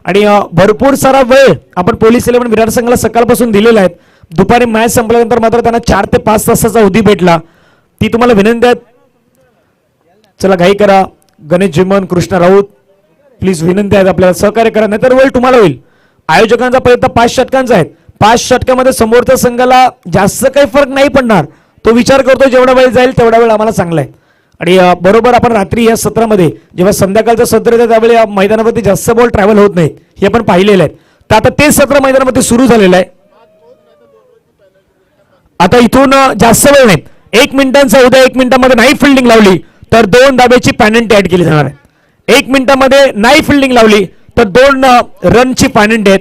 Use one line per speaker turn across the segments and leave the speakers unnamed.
आणि भरपूर सारा वेळ आपण पोलीस 11 विरार संघाला सकाळपासून दिलेला आहे. दुपारी मॅच संपल्यानंतर मात्र त्यांना 4 ते 5 तासाचा अवधी भेटला. ती तुम्हाला विनंती आहे, चला घाई करा. गणेश जिमन, कृष्णा राऊत, प्लीज विनंती आहे आपल्याला सहकार्य करा, नाहीतर वेळ तुम्हाला होईल. आयोजकांचा प्रयत्न 5 षटकांचा आहे. 5 षटकामध्ये समोरच्या संघाला जास्त काही फरक नाही पडणार. तो विचार करतो जेवढा वेळ जाईल तेवढा वेळ आम्हाला चांगला आहे. आणि बरोबर आपण रात्री या सत्रामध्ये जेव्हा संध्याकाळचं सत्र येतं त्यावेळी या मैदानावरती जास्त बॉल ट्रॅव्हल होत नाहीत, हे आपण पाहिलेलं आहे. तर आता ते सत्र मैदानामध्ये सुरू झालेलं आहे. आता इथून जास्त वेळ नाही, 1 मिनिटांचा उद्या 1 मिनिटामध्ये नाही फिल्डिंग लावली तर 2 धाब्याची पेनल्टी ऍड केली जाणार आहे. 1 मिनिटामध्ये नाही फिल्डिंग लावली तर 2 रनची पेनल्टी आहे.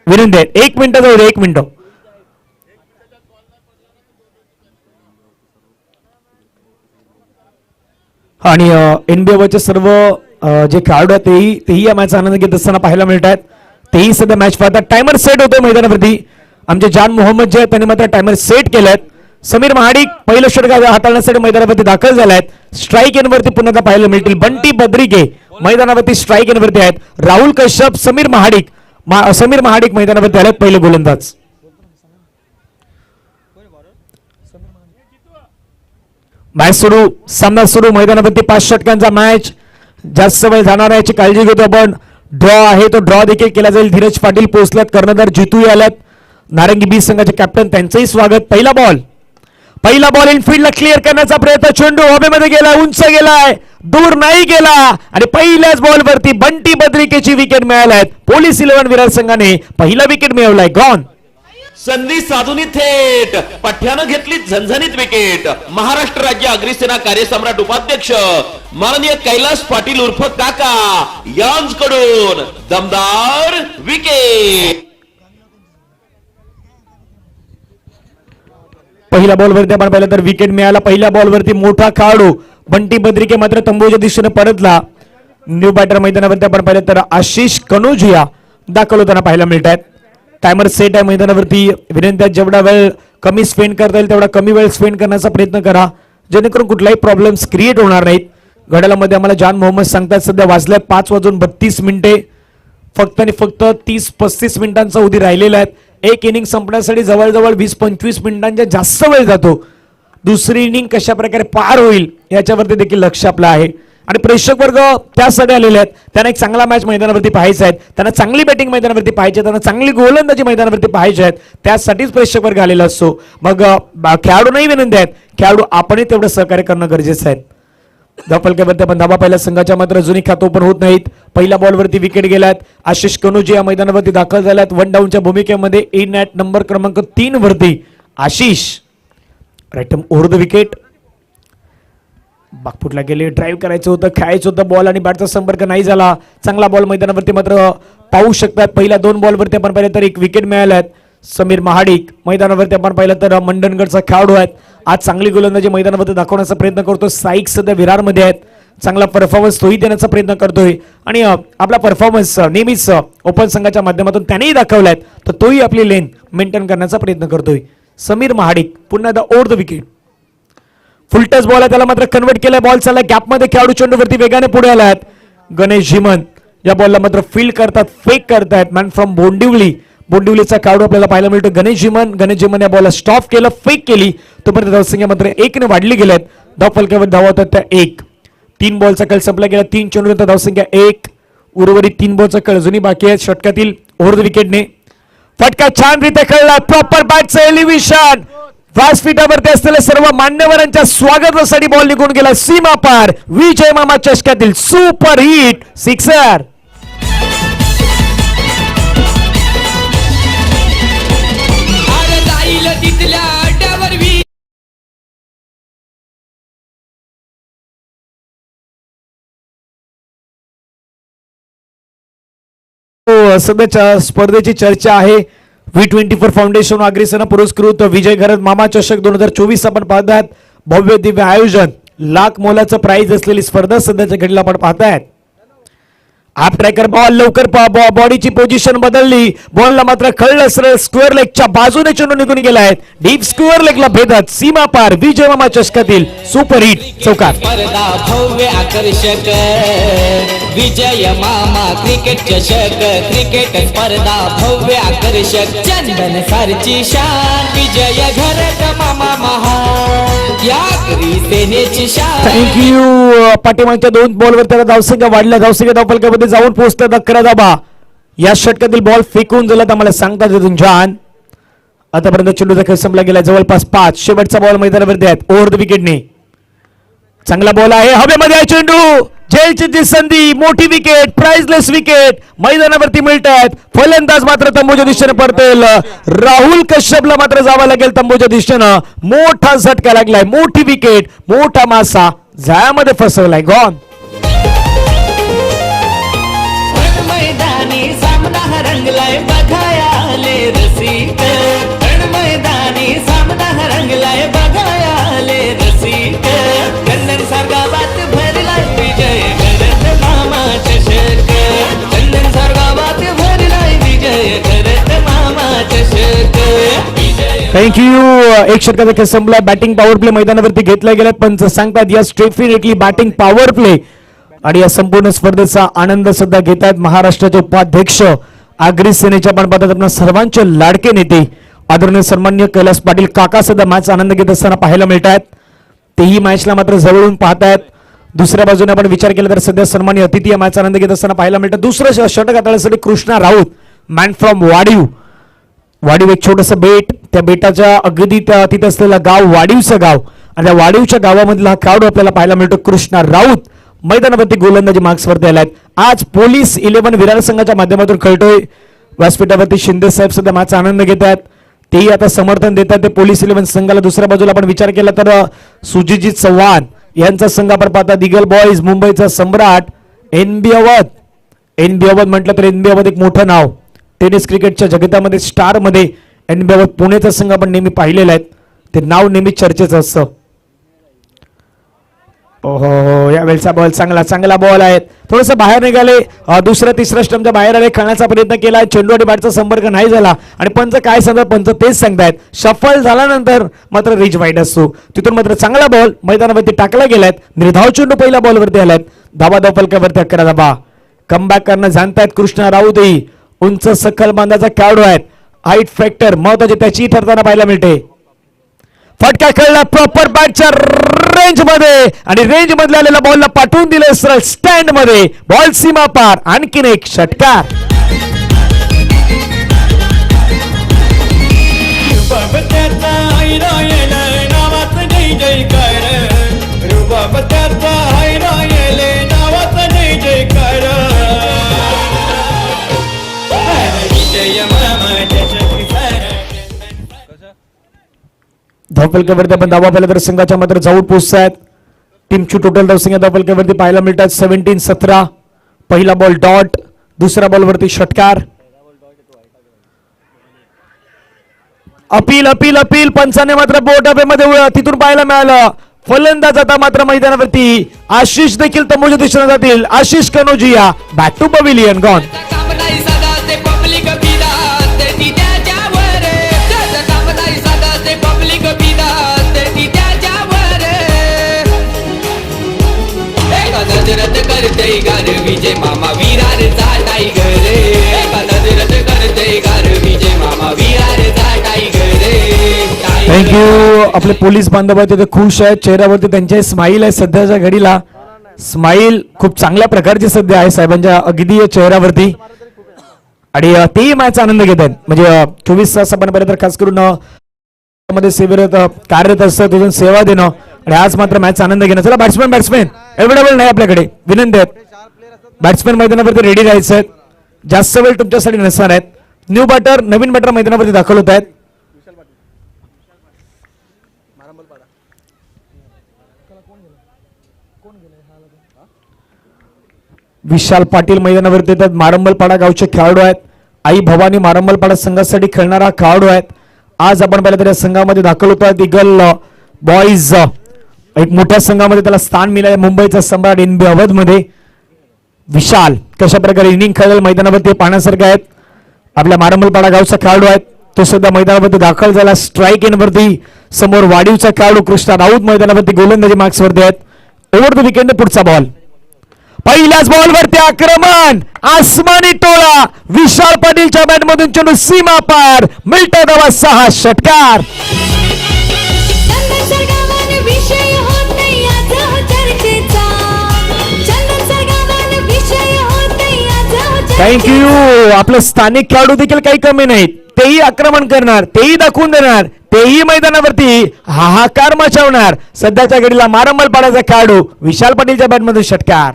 विनंती आहे 1 मिनिटाचा उद्या 1 मिनिट. आणि एनबीएचे सर्व जे खेळाडू आहेत तेही या मॅचचा आनंद घेत असताना पाहायला मिळत आहेत. तेही सध्या मॅच पाहतात. टायमर सेट होतोय मैदानावरती. आमचे जान मोहम्मद जे आहेत त्यांनी मात्र टायमर सेट केलेत. समीर महाडिक पहिलं षटक हाताळण्यासाठी मैदानावरती दाखल झाले आहेत. स्ट्राईक एनवरती पुन्हा पाहायला मिळतील. बंटी बद्रिके मैदानावरती स्ट्राईक एनवरती आहेत. राहुल कश्यप, समीर महाडिक मैदानावरती आलेत पहिले गोलंदाज. मॅच सुरू, सामना सुरू. मैदानावरती 5 षटकांचा मॅच. जास्त वेळ जाणार याची काळजी घेतो आपण. ड्रॉ आहे तो ड्रॉ देखील केला जाईल. धीरज पाटील पोहोचल्यात. कर्णधार जितू आल्यात. नारंगी बी संघाचे कॅप्टन त्यांचंही स्वागत. पहिला बॉल इनफिल्डला क्लिअर करण्याचा प्रयत्न. चेंडू हवेमध्ये गेला, उंच गेलाय, दूर नाही गेला आणि पहिल्याच बॉलवरती बंटी बद्रिकेची विकेट मिळाली. पोलीस 11 विरार संघाने पहिला विकेट मिळवलाय. गॉन.
संधी साधून थेट पठ्यानं घेतली झणझणीत विकेट. महाराष्ट्र राज्य अग्निसेना कार्यसम्राट उपाध्यक्ष माननीय कैलास पाटील उर्फ काका यांच्याकडून दमदार विकेट.
पहिल्या बॉलवरती आपण पाहिलं तर विकेट मिळाला. पहिल्या बॉलवरती मोठा खेळाडू बंटी बद्रिके मात्र तंबूच्या दिशेने परतला. न्यू बॅटर मैदानावरती आपण पाहिलं तर आशिष कनोजिया दाखल होताना पाहायला मिळत आहेत. टायमर सेट आहे मैदानावरती. विनंती आहे जेवढा वेळ कमी स्पेंड करता येईल तेवढा कमी वेळ स्पेंड करण्याचा प्रयत्न करा, जेणेकरून कुठलाही प्रॉब्लेम्स क्रिएट होणार नाहीत. घड्याळामध्ये आम्हाला जान मोहम्मद सांगतात सध्या वाजले 5:32. फक्त आणि फक्त 30-35 मिनिटांचा अवधी राहिलेला आहे. एक इनिंग संपण्यासाठी जवळजवळ 20-25 मिनिटांचा जास्त वेळ जातो. दुसरी इनिंग कशा प्रकारे पार होईल याच्यावरती देखील लक्ष आपलं आहे. आणि प्रेक्षक वर्ग त्यासाठी आलेले आहेत. त्यांना एक चांगला मॅच मैदानावरती पाहायचा आहे, त्यांना चांगली बॅटिंग मैदानावरती पाहिजे, त्यांना चांगली गोलंदाजी मैदानावरती पाहिजे आहेत. त्यासाठीच प्रेक्षक वर्ग आलेला असतो. मग खेळाडूंनाही विनंती आहेत, खेळाडू आपणही तेवढं सहकार्य करणं गरजेचं आहे. धावफलकावरती आपण धावा पहिल्या संघाच्या मात्र जुनी खातं ओपन होत नाहीत. पहिल्या बॉलवरती विकेट गेल्यात. आशिष कनोजी या मैदानावरती दाखल झाल्यात. 1 डाऊनच्या भूमिकेमध्ये इन ॲट नंबर क्रमांक 3 वरती Ashish. Right over the wicket. बागफुटला गेले, ड्राईव्ह करायचं होतं, खेळायचं होतं. बॉल आणि बॅटचा संपर्क नाही झाला. चांगला बॉल मैदानावरती मात्र पाहू शकतात. पहिल्या 2 बॉलवरती आपण पाहिलं तर 1 विकेट मिळाल्यात. समीर महाडिक मैदानावरती आपण पाहिलं तर मंडणगडचा खेळाडू आहेत. आज चांगली गोलंदाजी मैदानावरती दाखवण्याचा प्रयत्न करतो. साईक सध्या विरारमध्ये आहेत. चांगला परफॉर्मन्स तोही देण्याचा प्रयत्न करतोय आणि आपला परफॉर्मन्स नेहमीच ओपन संघाच्या माध्यमातून त्यानेही दाखवलाय, तर तोही आपली लेन मेंटेन करण्याचा प्रयत्न करतोय. समीर महाडिक पुन्हा एकदा over the wicket. Full touch ball आहे, त्याला मात्र कन्वर्ट केलाय. बॉल चालला गॅपमध्ये. खेळाडू चेंडूवरती वेगाने पुढे आलात. गणेश झिमन या बॉलला मात्र फील्ड करतात, फेक करतायत. मॅन फ्रॉम बोंडिवलीचा खेळाडू आपल्याला पाहायला मिळतो. गणेश झिमन या बॉलला स्टॉप केलं, फेक केली. तोपर्यंत धावसंख्या मात्र 1 ने वाढली गेल्यात. धाव फलकावर धावा होतात त्या 1. 3 बॉलचा खेळ संपला गेला. 3 चेंडूनंतर धावसंख्या 1. उर्वरित 3 बॉलचा खेळ अजूनही बाकी आहे. षटकातील ओव्हर द विकेटने फटका छान रीत्या खेळला. Proper बॅटचं elevation. व्यासपीठावरती असलेल्या सर्व मान्यवरांच्या स्वागतासाठी बॉल निघून गेला सीमा पार. विजय मामा चषकातील सुपर हिट सिक्सर. सध्याच्या स्पर्धेची चर्चा आहे. V24 फाउंडेशन अग्रेसेना पुरस्कृत विजय घरत मामा चषक 2024 आपण पाहतात. भव्य दिव्य आयोजन, लाख मोलाचं प्राइज असलेली स्पर्धा सध्याच्या घडीला आपण पाहतायत. आप ट्रॅकर बॉल लवकर बॉडीची पोझिशन बदलली, बॉलला मात्र कळलं सरळ स्क्वेअर लेगच्या बाजूने चेंडू निघून गेलाय. डीप स्क्वेअर लेगला भेदत सीमा पार विजय मामा चषकातील सुपर हिट चौकार.
स्पर्धा भव्य आकर्षक विजय मामा क्रिकेट चषक. क्रिकेट स्पर्धा भव्य आकर्षक चंदन सारची शान विजय घरत मामा महान या सेनेची शान.
थँक्यू. पाठीमागच्या 2 बॉलवर त्याला धावसंख्या वाढल्या. धावसंख्या धावफलकामध्ये जाऊन पोहोचतात 11 धाबा. या षटकातील बॉल फेकून झाला आम्हाला सांगतात तिथून छान. आतापर्यंत चेंडूचा खेळ संपला गेला जवळपास 5. शेवटचा बॉल मैदानावरती आहेत ओव्हर द विकेटने. चांगला बॉल आहे हवेमध्ये आहे चेंडू. जयची संधी, मोठी विकेट, प्राइजलेस विकेट मैदानावरती मिळतात. फलंदाज मात्र तंबूच्या दिशेने पडतील. राहुल कश्यपला मात्र जावं लागेल तंबूच्या दिशेनं. मोठा झटका लागलाय, मोठी विकेट, मोठा मासा जाळ्यामध्ये फसवलाय. गॉन.
मैदानी सामना रंगलाय बघाया आले रसिक. मैदानी सामना रंगलाय बघाया आले रसिक. कन्नड सारगावात भरलाय विजय करत मामा चषक. कन्नड सारगावात भरलाय विजय करत मामा चषक.
थँक्यू. एक षटकाचा खेळ संपला. बॅटिंग पॉवर प्ले मैदानावरती घेतला गेला. पंच सांगतात या डेफिनेटली बॅटिंग पॉवर प्ले आणि या संपूर्ण स्पर्धेचा आनंद सुद्धा घेत आहेत महाराष्ट्राचे उपाध्यक्ष आगरी सेनेच्या पण पदात आपल्या सर्वांचे लाडके नेते आदरणीय सन्माननीय कैलास पाटील काका सुद्धा मॅच आनंद घेत असताना पाहायला मिळत आहेत. तेही मॅचला मात्र जवळून पाहतायत. दुसऱ्या बाजूने आपण विचार केला तर सध्या सन्माननीय अतिथी या मॅच आनंद घेत असताना पाहायला मिळतात. दुसरं षटक हाताळण्यासाठी कृष्णा राऊत मॅन फ्रॉम वाडीव. वाडीव एक छोटस बेट, त्या बेटाच्या अगदी तिथे असलेलं गाव वाडीवचं गाव आणि त्या वाडीवच्या गावामधला हा खेळाडू आपल्याला पाहायला मिळतो कृष्णा राऊत. मैदानावरती गोलंदाजी मार्क्सवरती आलाय. आज पोलीस 11 विरार संघाच्या माध्यमातून खेळतोय. व्यासपीठावरती शिंदे साहेब सुद्धा मॅच आनंद घेत आहेत. तेही आता समर्थन देतात ते पोलीस 11 संघाला. दुसऱ्या बाजूला आपण विचार केला तर सुजित चव्हाण यांचा संघ आपण पाहता दिगल बॉईज मुंबईचा सम्राट एनबी अवध. एनबी अवध म्हटलं तर एनबी अवध एक मोठं नाव टेनिस क्रिकेटच्या जगतामध्ये स्टार मध्ये एनबी अवध पुणेचा संघ आपण नेहमी पाहिलेला आहे. ते नाव नेहमी चर्चेचं असतं. ओहो यावेळचा बॉल चांगला बॉल आहे. थोडंसं बाहेर निघाले, दुसऱ्या तिसऱ्या स्टंपच्या बाहेर आले, खेळण्याचा प्रयत्न केला. चेंडू आणि बॅटचा संपर्क नाही झाला आणि पंच काय सांगतात, पंच तेच सांगतायत सफल झाल्यानंतर मात्र रिच वाईड असतो. तिथून मात्र चांगला बॉल मैदानावरती टाकला गेलाय. निर्धाव चेंडू पहिल्या बॉलवरती आलाय. धाबा फलकावरती 11 धाबा. कमबॅक करणं जाणतायत कृष्णा राऊतही. उंच सखल बांधाचा खेळाडू आहेत. हाईट फॅक्टर महत्वाची त्याची ठरताना पाहायला मिळते. फटका खेळला प्रॉपर बॅटच्या रेंज मध्ये आणि रेंज मधल्या आलेला बॉलला पाठवून दिले सरळ स्टँड मध्ये. बॉल सीमा पार. आणखीन एक षटकार. धावफलकावरती आपण धावा पाहिला तर संघाच्या मात्र जाऊन पोहोचतायत. टीमची टोटल धावसंख्या धावफलकावरती पाहायला मिळतात 17-17. पहिला बॉल डॉट, दुसऱ्या बॉलवरती षटकार. अपील पंचाने मात्र बोट मध्ये तिथून पाहायला मिळालं. फलंदाज आता मात्र मैदानावरती आशिष देखील तंबूच्या दिशेने जातील. Ashish Kanojia back to pavilion. Gone.
Vijay मामा विरारचा टायगर रे. करते गार विजय मामा विरारचा टायगर रे.
थँक्यू. आपले पोलीस बांधव आहेत ते खुश आहेत. चेहऱ्यावरती त्यांच्या स्माईल आहे सध्याच्या घडीला. स्माईल खूप चांगल्या प्रकारची सध्या आहे साहेबांच्या अगदी चेहऱ्यावरती आणि तेही मॅच आनंद घेत आहेत. म्हणजे 24 तास आपण पर्यंत खास करून मध्ये सेवेत कार्यरत असतं, तिथून सेवा देणं आणि आज मात्र मॅच आनंद घेणं. चला बॅट्समॅन अवेलेबल नाही आपल्याकडे, विनंती आहेत बॅट्समॅन मैदानावरती रेडी राहायचं आहेत. जास्त वेळ तुमच्यासाठी नसणार आहेत. न्यू बॅटर नवीन बॅटर मैदानावरती दाखल होत आहेत. विशाल पाटील मैदानावरती येतात. मारंबलपाडा गावचे खेळाडू आहेत. आई भवानी मारंबलपाडा संघासाठी खेळणारा खेळाडू आहेत. आज आपण पाहिलं तर या संघामध्ये दाखल होत आहेत. इगल बॉईज एक मोठ्या संघामध्ये त्याला स्थान मिळाले. मुंबईचा सम्राट एनबी अवध मध्ये विशाल कशा प्रकारे इनिंग खेळलेलं मैदानावरती पाहण्यासारखं आहेत. आपल्या मारंबलपाडा गावचा खेळाडू आहेत, तो सुद्धा मैदानावरती दाखल झाला. स्ट्राईक इन वरती समोर वाडीवचा खेळाडू कृष्णा राऊत मैदानावरती गोलंदाजी मार्क्स वरती आहेत. ओव्हर द विकेट पुढचा बॉल. पहिल्याच बॉलवरती आक्रमण, आसमानी टोळा, विशाल पाटीलच्या बॅट मधून चेंडू सीमा पार, मिळतो धावा 6 षटकार.
चंदन सरगावान विषय होत नाही आज हो चर्चेचा. चंदन सरगावान विषय होत नाही आज हो चर्चेचा.
थँक्यू. आपले स्थानिक खेळाडू देखील काही कमी नाहीत, तेही आक्रमण करणार, तेही दाखवून देणार, तेही मैदानावरती हाहाकार मचावणार. सध्याच्या घडीला मारंबलपाड्याचा खेळाडू विशाल पाटीलच्या बॅटमधून षटकार.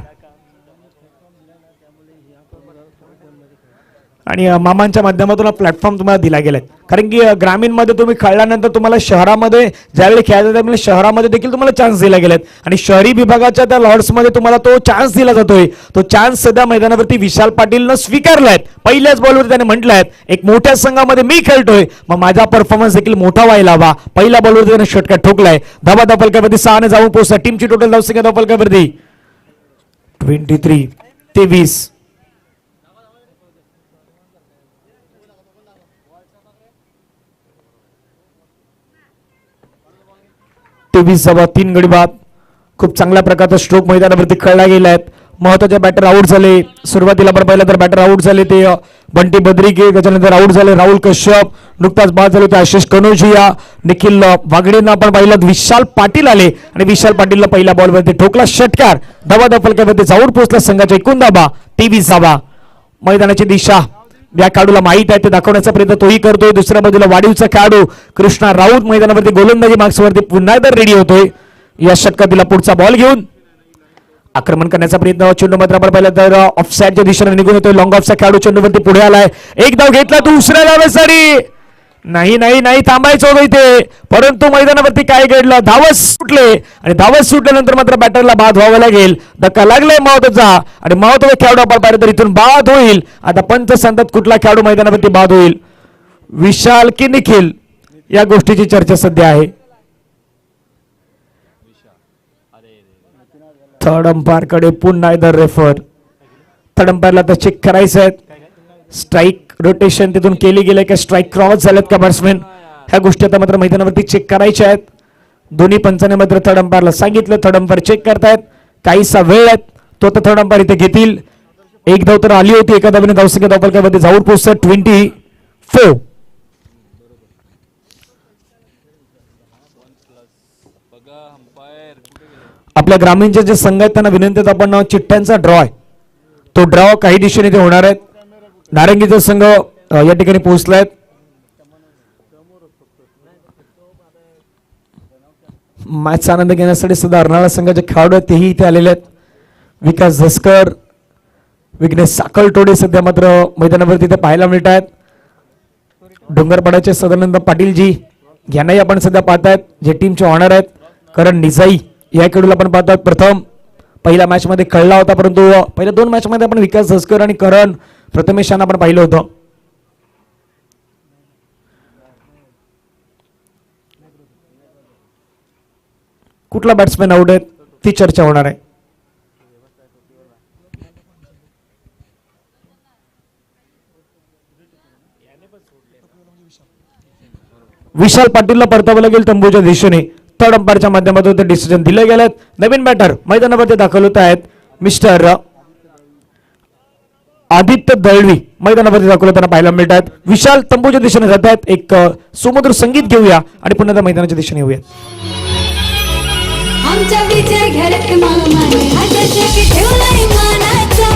आणि मामांच्या माध्यमातून प्लॅटफॉर्म तुम्हाला दिला गेलाय, कारण की ग्रामीण मध्ये तुम्ही खेळल्यानंतर तुम्हाला शहरामध्ये ज्यावेळी खेळायचं त्यावेळी शहरामध्ये देखील तुम्हाला चान्स दिला गेलेत आणि शहरी विभागाच्या त्या लॉर्ड्स मध्ये तुम्हाला तो चान्स दिला जातोय. तो चान्स सध्या मैदानावरती विशाल पाटीलनं स्वीकारलाय. पहिल्याच बॉलवर त्याने म्हटलंय एक मोठ्या संघामध्ये मी खेळतोय, मग माझा परफॉर्मन्स देखील मोठा व्हायला हवा. पहिल्या बॉलवरती त्याने षटकार ठोकलाय. धावा धापलक्यावरती 6 ने जाऊन पोहोचला. टीमची टोटल धावसंख्या धापलक्यावरती 23. धावा 3 गडी बाद. खूप चांगल्या प्रकारचा स्ट्रोक मैदानावरती खेळला गेलाय. महत्वाचे बॅटर आउट झाले. सुरुवातीला पण पाहिलं तर बॅटर आउट झाले ते बंटी बद्रिके, त्याच्यानंतर आउट झाले राहुल कश्यप, नुकताच बाद झाले ते आशिष कनोजिया, निखिल वागडेंना आपण पाहिलं. विशाल पाटील आले आणि विशाल पाटीलला पहिल्या बॉलवरती ठोकला षटकार. धावा धापलक्यावरती जाऊन पोहोचला संघाच्या 21 धावा. 23 धावा. मैदानाची दिशा या खेळाडूला माहित आहे, ते दाखवण्याचा प्रयत्न तोही करतोय. दुसऱ्या बाजूला वाढीवचा खेळाडू कृष्णा राऊत मैदानावरती गोलंदाजी मार्क्सवरती पुन्हा एकदा रेडी होतोय. या षटकातील पुढचा बॉल घेऊन आक्रमण करण्याचा प्रयत्न. चेंडू मात्र आपण पाहिलं तर ऑफसाईडच्या दिशेने निघून येतोय. लॉंग ऑफचा खेळाडू चेंडूवरती पुढे आलाय. एक धाव घेतला, दुसऱ्या धावेसाठी नाही नाही नाही थांबायचं होतं इथे, परंतु मैदानावरती काय घडलं, धावच सुटले आणि धावच सुटल्यानंतर मात्र बॅटरला बाद व्हावं लागेल. धक्का लागलाय महत्वाचा आणि महत्वाचा खेळाडू आपण पाहिलं तर इथून बाद होईल. आता पंच सांगतात कुठला खेळाडू मैदानावरती बाद होईल, विशाल की निखिल, या गोष्टीची चर्चा सध्या आहे. थर्ड अंपायर कडे पुन्हा एकदा रेफर. थर्ड अंपायरला तर चेक करायचं आहे. स्ट्राईक रोटेशन तिथून केली गेली का, स्ट्राईक क्रॉस झालेत का बॅट्समॅन, ह्या गोष्टी आता मात्र मैदानावरती चेक करायच्या आहेत. दोन्ही पंचाने मात्र थर्ड अंपायरला सांगितलं, थर्ड अंपायर चेक करतायत. काहीसा वेळ आहे तो तर थर्ड अंपायर इथे घेतील. एक धाव तर आली होती, एका धावेने धावसंख्या धावफलकामध्ये जाऊन पोहोचत 24. आपल्या ग्रामीणचे जे संघ आहेत त्यांना विनंती आहे, आपण चिठ्ठ्यांचा ड्रॉ आहे, तो ड्रॉ काही दिशेने ते होणार आहेत. नारंगीचा संघ या ठिकाणी पोहोचलाय. मॅचचा आनंद घेण्यासाठी सुद्धा अर्नाळा संघाचे खेळाडू आहेत तेही इथे आलेले आहेत. विकास झस्कर, विघ्नेश साकलटोडे सध्या मात्र मैदानावरती इथे पाहायला मिळत आहेत. डोंगरपाड्याचे सदानंद पाटीलजी यांनाही आपण सध्या पाहतायत, जे टीमचे ऑनर आहेत. करण निजाई या खेळाडूला आपण पाहतात, प्रथम पहिल्या मॅच मध्ये खेळला होता, परंतु पहिल्या 2 मॅच मध्ये आपण विकास झस्कर आणि करण प्रथमेश यांना आपण पाहिलं होतं. कुठला बॅट्समॅन आउट आहे ती चर्चा होणार आहे. विशाल पाटीलला परतावं लागेल तंबूच्या दिशेने. थर्ड अंपायरच्या माध्यमातून ते डिसिजन दिले गेलेत. नवीन बॅटर मैदानावरती दाखल होत आहेत मिस्टर आदित्य दळवी मैदानावरती दाखल होताना पाहायला मिळत आहेत. विशाल तंबूच्या दिशेने जात आहेत. एक सुमधुर संगीत घेऊया आणि पुन्हा त्या मैदानाच्या दिशेने येऊया.
आमच्या विजय घरात मामाने हा चषक ठेवलाय मानाचा.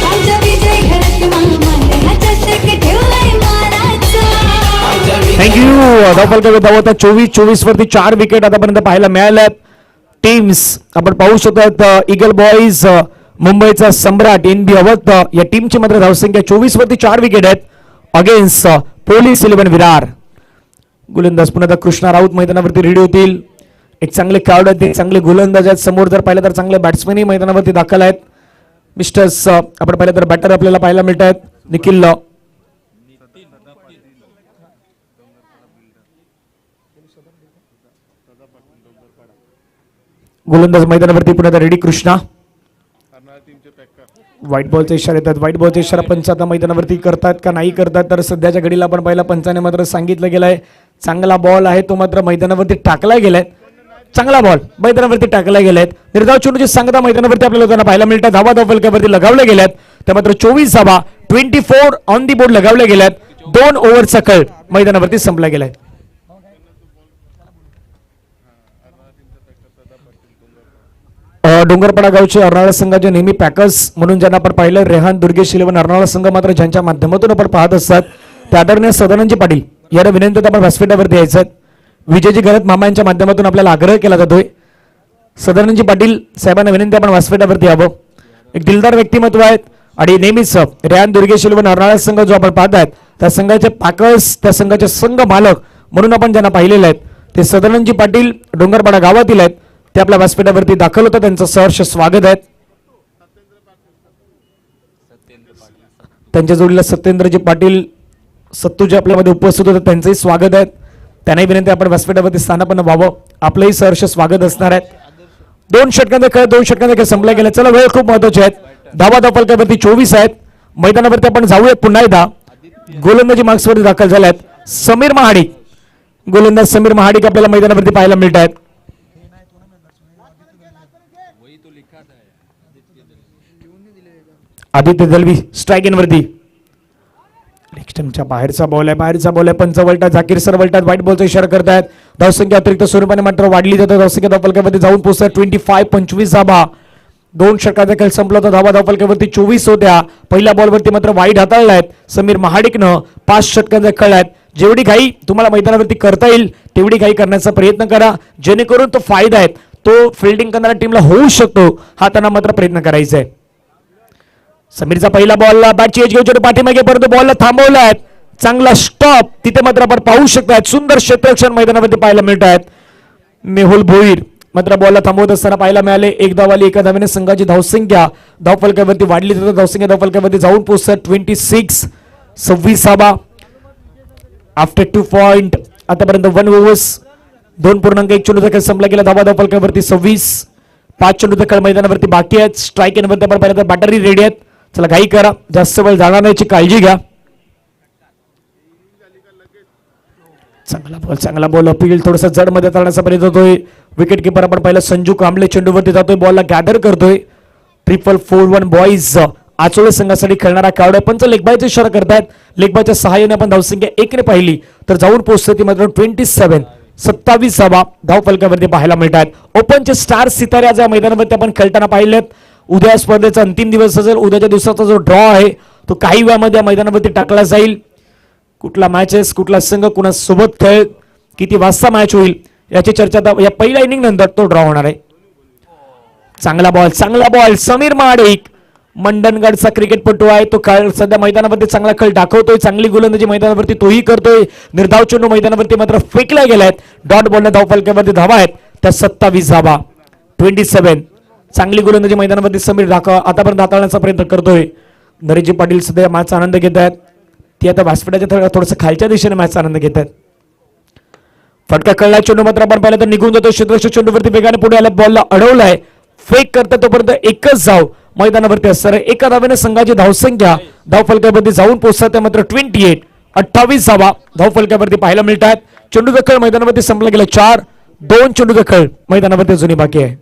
आमच्या विजय घरात मामाने हा चषक ठेवलाय मानाचा.
थँक्यू. धावफलकावर धावता 24 वरती 4 विकेट आतापर्यंत पाहायला मिळाल्यात. टीम्स आपण पाहू शकतो. ईगल बॉईज मुंबईचा सम्राट एनबी अवध या टीमची मात्र धावसंख्या 24 वरती 4 विकेट आहेत. Against police 11 Virar. गोलंदाज पुन्हा कृष्णा राऊत मैदानावरती रेडी होतील. एक चांगले खेळाडू आहेत, चांगले गोलंदाज आहेत. समोर जर पाहिलं तर चांगले बॅट्समॅनही मैदानावरती दाखल आहेत. मिस्टर्स आपण पाहिलं तर बॅटर आपल्याला पाहायला मिळत आहेत. निखिल गोलंदाज मैदानावरती पुन्हा रेडी. कृष्णा व्हाईट बॉलचा इशारा येतात. व्हाईट बॉलचा इशारा पंच आता मैदानावरती करतात का नाही करतात, तर सध्याच्या घडीला आपण पहिला पंचाने मात्र सांगितलं गेलंय चांगला बॉल आहे तो मात्र मैदानावरती टाकला गेलाय. चांगला बॉल मैदानावरती टाकला गेलाय. निर्धाव चेंडूची सांगता मैदानावरती आपल्याला लोकांना पाहायला मिळतात. धावा फलकावरती लगावल्या गेल्यात, त्या मात्र 24 धावा 24 ऑन दी बोर्ड लगावल्या गेल्यात. 2 ओव्हरचा खेळ मैदानावरती संपला गेलाय. डोंगरपाडा गावचे अर्नाळा संघाचे नेहमी पॅकर्स म्हणून ज्यांना आपण पाहिलं रेहान दुर्गेश इलेव्हन अर्नाळा संघ मात्र ज्यांच्या माध्यमातून आपण पाहत असतात त्या आदरणीय सदानंदजी पाटील यांना विनंती आपण व्यासपीठावरती यायचं. विजयजी गरत मामा यांच्या माध्यमातून आपल्याला आग्रह केला जातोय. सदानंदजी पाटील साहेबांना विनंती आपण व्यासपीठावरती यावं. एक दिलदार व्यक्तिमत्व आहेत आणि नेहमीच रेहान दुर्गेश इलेव्हन अर्नाळा संघ जो आपण पाहत आहेत त्या संघाचे पॅकर्स, त्या संघाचे संघ मालक म्हणून आपण ज्यांना पाहिलेले आहेत ते सदानंदजी पाटील डोंगरपाडा गावातील आहेत. ते आपल्या व्यासपीठावरती दाखल होतं. त्यांचं सहर्ष स्वागत आहे. त्यांच्या जोडीला सत्येंद्रजी पाटील सत्तूजी आपल्यामध्ये उपस्थित होते, त्यांचंही स्वागत आहे. त्यांनाही विनंती आपण व्यासपीठावरती स्थानापन्न व्हावं. आपलंही सहर्ष स्वागत असणार आहे. 2 षटकांचा खेळ 2 षटकांचा खेळ संपला गेला. चला वेळ खूप महत्वाचे आहेत. धावा फलकावरती 24 आहेत. मैदानावरती आपण जाऊयात पुन्हा एकदा. गोलंदाजी मार्क्सवरती दाखल झाल्यात. समीर महाडिक, गोलंदाज समीर महाडिक आपल्याला मैदानावरती पाहायला मिळत आहेत. आदित्य दलवी स्ट्राईक इन वरती. बाहेरचा बॉल आहे. पंच वलटात, झाकीर सर वलटात. व्हाईट बॉलचा इशारा करतायत. धावसंख्या अतिरिक्त स्वरूपाने मात्र वाढली जाते. धावसंख्या धावफलकावरती जाऊन पोहोचतात 25 धावा. 2 षटकाचा खेळ संपला होता. धावा धावफलकावरती 24 होत्या. पहिल्या बॉलवरती मात्र वाईट हाताळलाय समीर महाडिकनं. 5 षटकांचा खेळ आहेत. जेवढी घाई तुम्हाला मैदानावरती करता येईल तेवढी घाई करण्याचा प्रयत्न करा, जेणेकरून तो फायदा आहे तो फिल्डिंग करणाऱ्या टीमला होऊ शकतो हा त्यांना मात्र प्रयत्न करायचा आहे. समीरचा पहिला बॉल बॅटची एज घेऊन पाठीमागे परंतु बॉलला थांबवलाय. चांगला स्टॉप तिथे मात्र आपण पाहू शकतात. सुंदर क्षेत्ररक्षण मैदानावरती पाहायला मिळत आहेत. मेहुल भोईर मात्र बॉलला थांबवत असताना पाहायला मिळाले. एक धावाली एका धावेने संघाची धावसंख्या धावफलकावरती वाढली जाते. धावसंख्या धावफलकावरती जाऊन पोहोचतात 26 धावा आफ्टर 2 पॉइंट. आतापर्यंत 1 ओव्हर्स 2.1 चेंडूचा खेळ संपला गेला. धावा धावफलकावरती 26. 5 चेंडूचा खेळ मैदानावरती बाकी आहेत. स्ट्राईक इनवरती आपण पाहिलं तर बॅटरी रेडी आहेत. चला घाई करा, जास्त वेळ जाणार नाही याची काळजी घ्या. चांगला बॉल अपील थोडासा जड मध्ये चालण्याचा प्रयत्न होतोय. विकेट किपर आपण पाहिलं संजू कांबळे चेंडूवरती जातोय, बॉलला गॅदर करतोय. 4-4-1 बॉईज आचोळे संघासाठी खेळणारा खेळाडू. पंच लेगबायचा इशारा करतायत. लेगबायच्या सहाय्याने आपण धावसंख्या 1 ने पाहिली तर जाऊन पोहोचते ती मात्र 27 धावा धावफलकावरती पाहायला मिळतात. ओपनचे स्टार सितारे आज या मैदानावरती आपण खेळताना पाहिलेत. उद्या स्पर्धेचा अंतिम दिवस असेल. उद्याच्या दिवसाचा जो ड्रॉ आहे तो काही वेळामध्ये मैदानावरती टाकला जाईल. कुठला मॅचेस, कुठला संघ कुणासोबत खेळ, किती वाजता मॅच होईल याची चर्चा या पहिल्या इनिंग नंतर तो ड्रॉ होणार आहे. चांगला बॉल समीर महाडिक मंडणगडचा क्रिकेटपटू आहे. तो सध्या मैदानावरती चांगला खेळ दाखवतोय. चांगली गोलंदाजी मैदानावरती तोही करतोय. निर्धाव चेंडू मैदानावरती मात्र फेकल्या गेलाय. डॉट बॉलने धावफलकावरती धावा आहेत त्या 27 धावा 27. चांगली गोलंदाजी मैदानावरती समीर आतापर्यंत हाताळण्याचा प्रयत्न करतोय. नरेशजी पाटील सध्या मॅचचा आनंद घेत आहेत. ती आता व्यासपीठाच्या थोडंसं खालच्या दिशेने मॅचचा आनंद घेत आहेत. फटका कळला चेंडू मात्र आपण पाहिलं तर निघून जातो. क्षेत्ररक्षक चेंडूवरती वेगाने पुढे आला, बॉलला अडवलाय. फेक करतात तोपर्यंत एकच धाव मैदानावरती असणार आहे. एका धावेने संघाची धावसंख्या धावफलकावरती जाऊन पोहोचतात त्या मात्र 28 धावा धावफलकावरती पाहायला मिळतात. चेंडूचा खेळ मैदानावरती संपला गेला. 4-2 चेंडूचा खेळ मैदानावरती अजूनही बाकी आहे.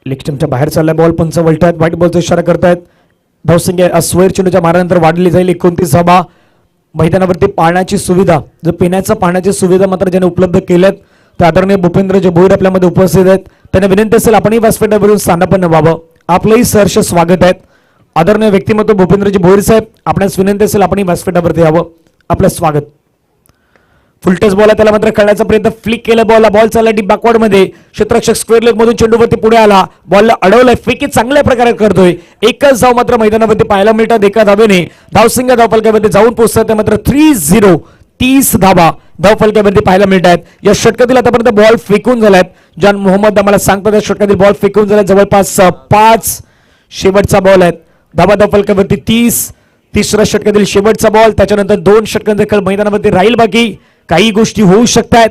लेग स्टंपच्या बाहेर चाललाय बॉल. पंच वलटायत. व्हाईट बॉलचा इशारा करतायत. धावसंख्या स्वेर चेंडूच्या मारानंतर वाढली जाईल. 29 धावा. मैदानावरती पाण्याची सुविधा, जर पिण्याच्या पाण्याची सुविधा मात्र ज्याने उपलब्ध केल्यात त्या आदरणीय भूपेंद्रजी भोईर आपल्यामध्ये उपस्थित आहेत. त्यांना विनंती असेल आपणही व्यासपीठावरून स्थानापन्न व्हावं. आपलंही सहर्ष स्वागत आहे. आदरणीय व्यक्तिमत्व भूपेंद्रजी भोईर साहेब, आपणास विनंती असेल आपणही व्यासपीठावरती यावं. आपलं स्वागत. फुलटच बॉल त्याला मात्र खेळण्याचा प्रयत्न, फ्लिक केला बॉल. बॉल चालला डीप बॅकवर्ड मध्ये. क्षेत्ररक्षक स्क्वेअर लेग मधून चेंडूवरती पुढे आला, बॉलला अडवलाय. फेकी चांगल्या प्रकारे करतोय. एकच धाव मात्र मैदानावरती पाहायला मिळतात. एका धावेने धावसंख्या धावफलकावरती जाऊन पोहोचतात मात्र 30 धावा धावफलकावरती पाहायला मिळतात. या षटकातील आतापर्यंत बॉल फेकून झालाय. जॉन मोहम्मद आम्हाला सांगतात या षटकातील बॉल फेकून झालाय जवळपास 5. शेवटचा बॉल आहे. धावा धावफलकावरती 30. तिसऱ्या षटकातील शेवटचा बॉल. त्याच्यानंतर 2 षटकांचा खेळ मैदानावरती राहील. बाकी काही गोष्टी होऊ शकतात.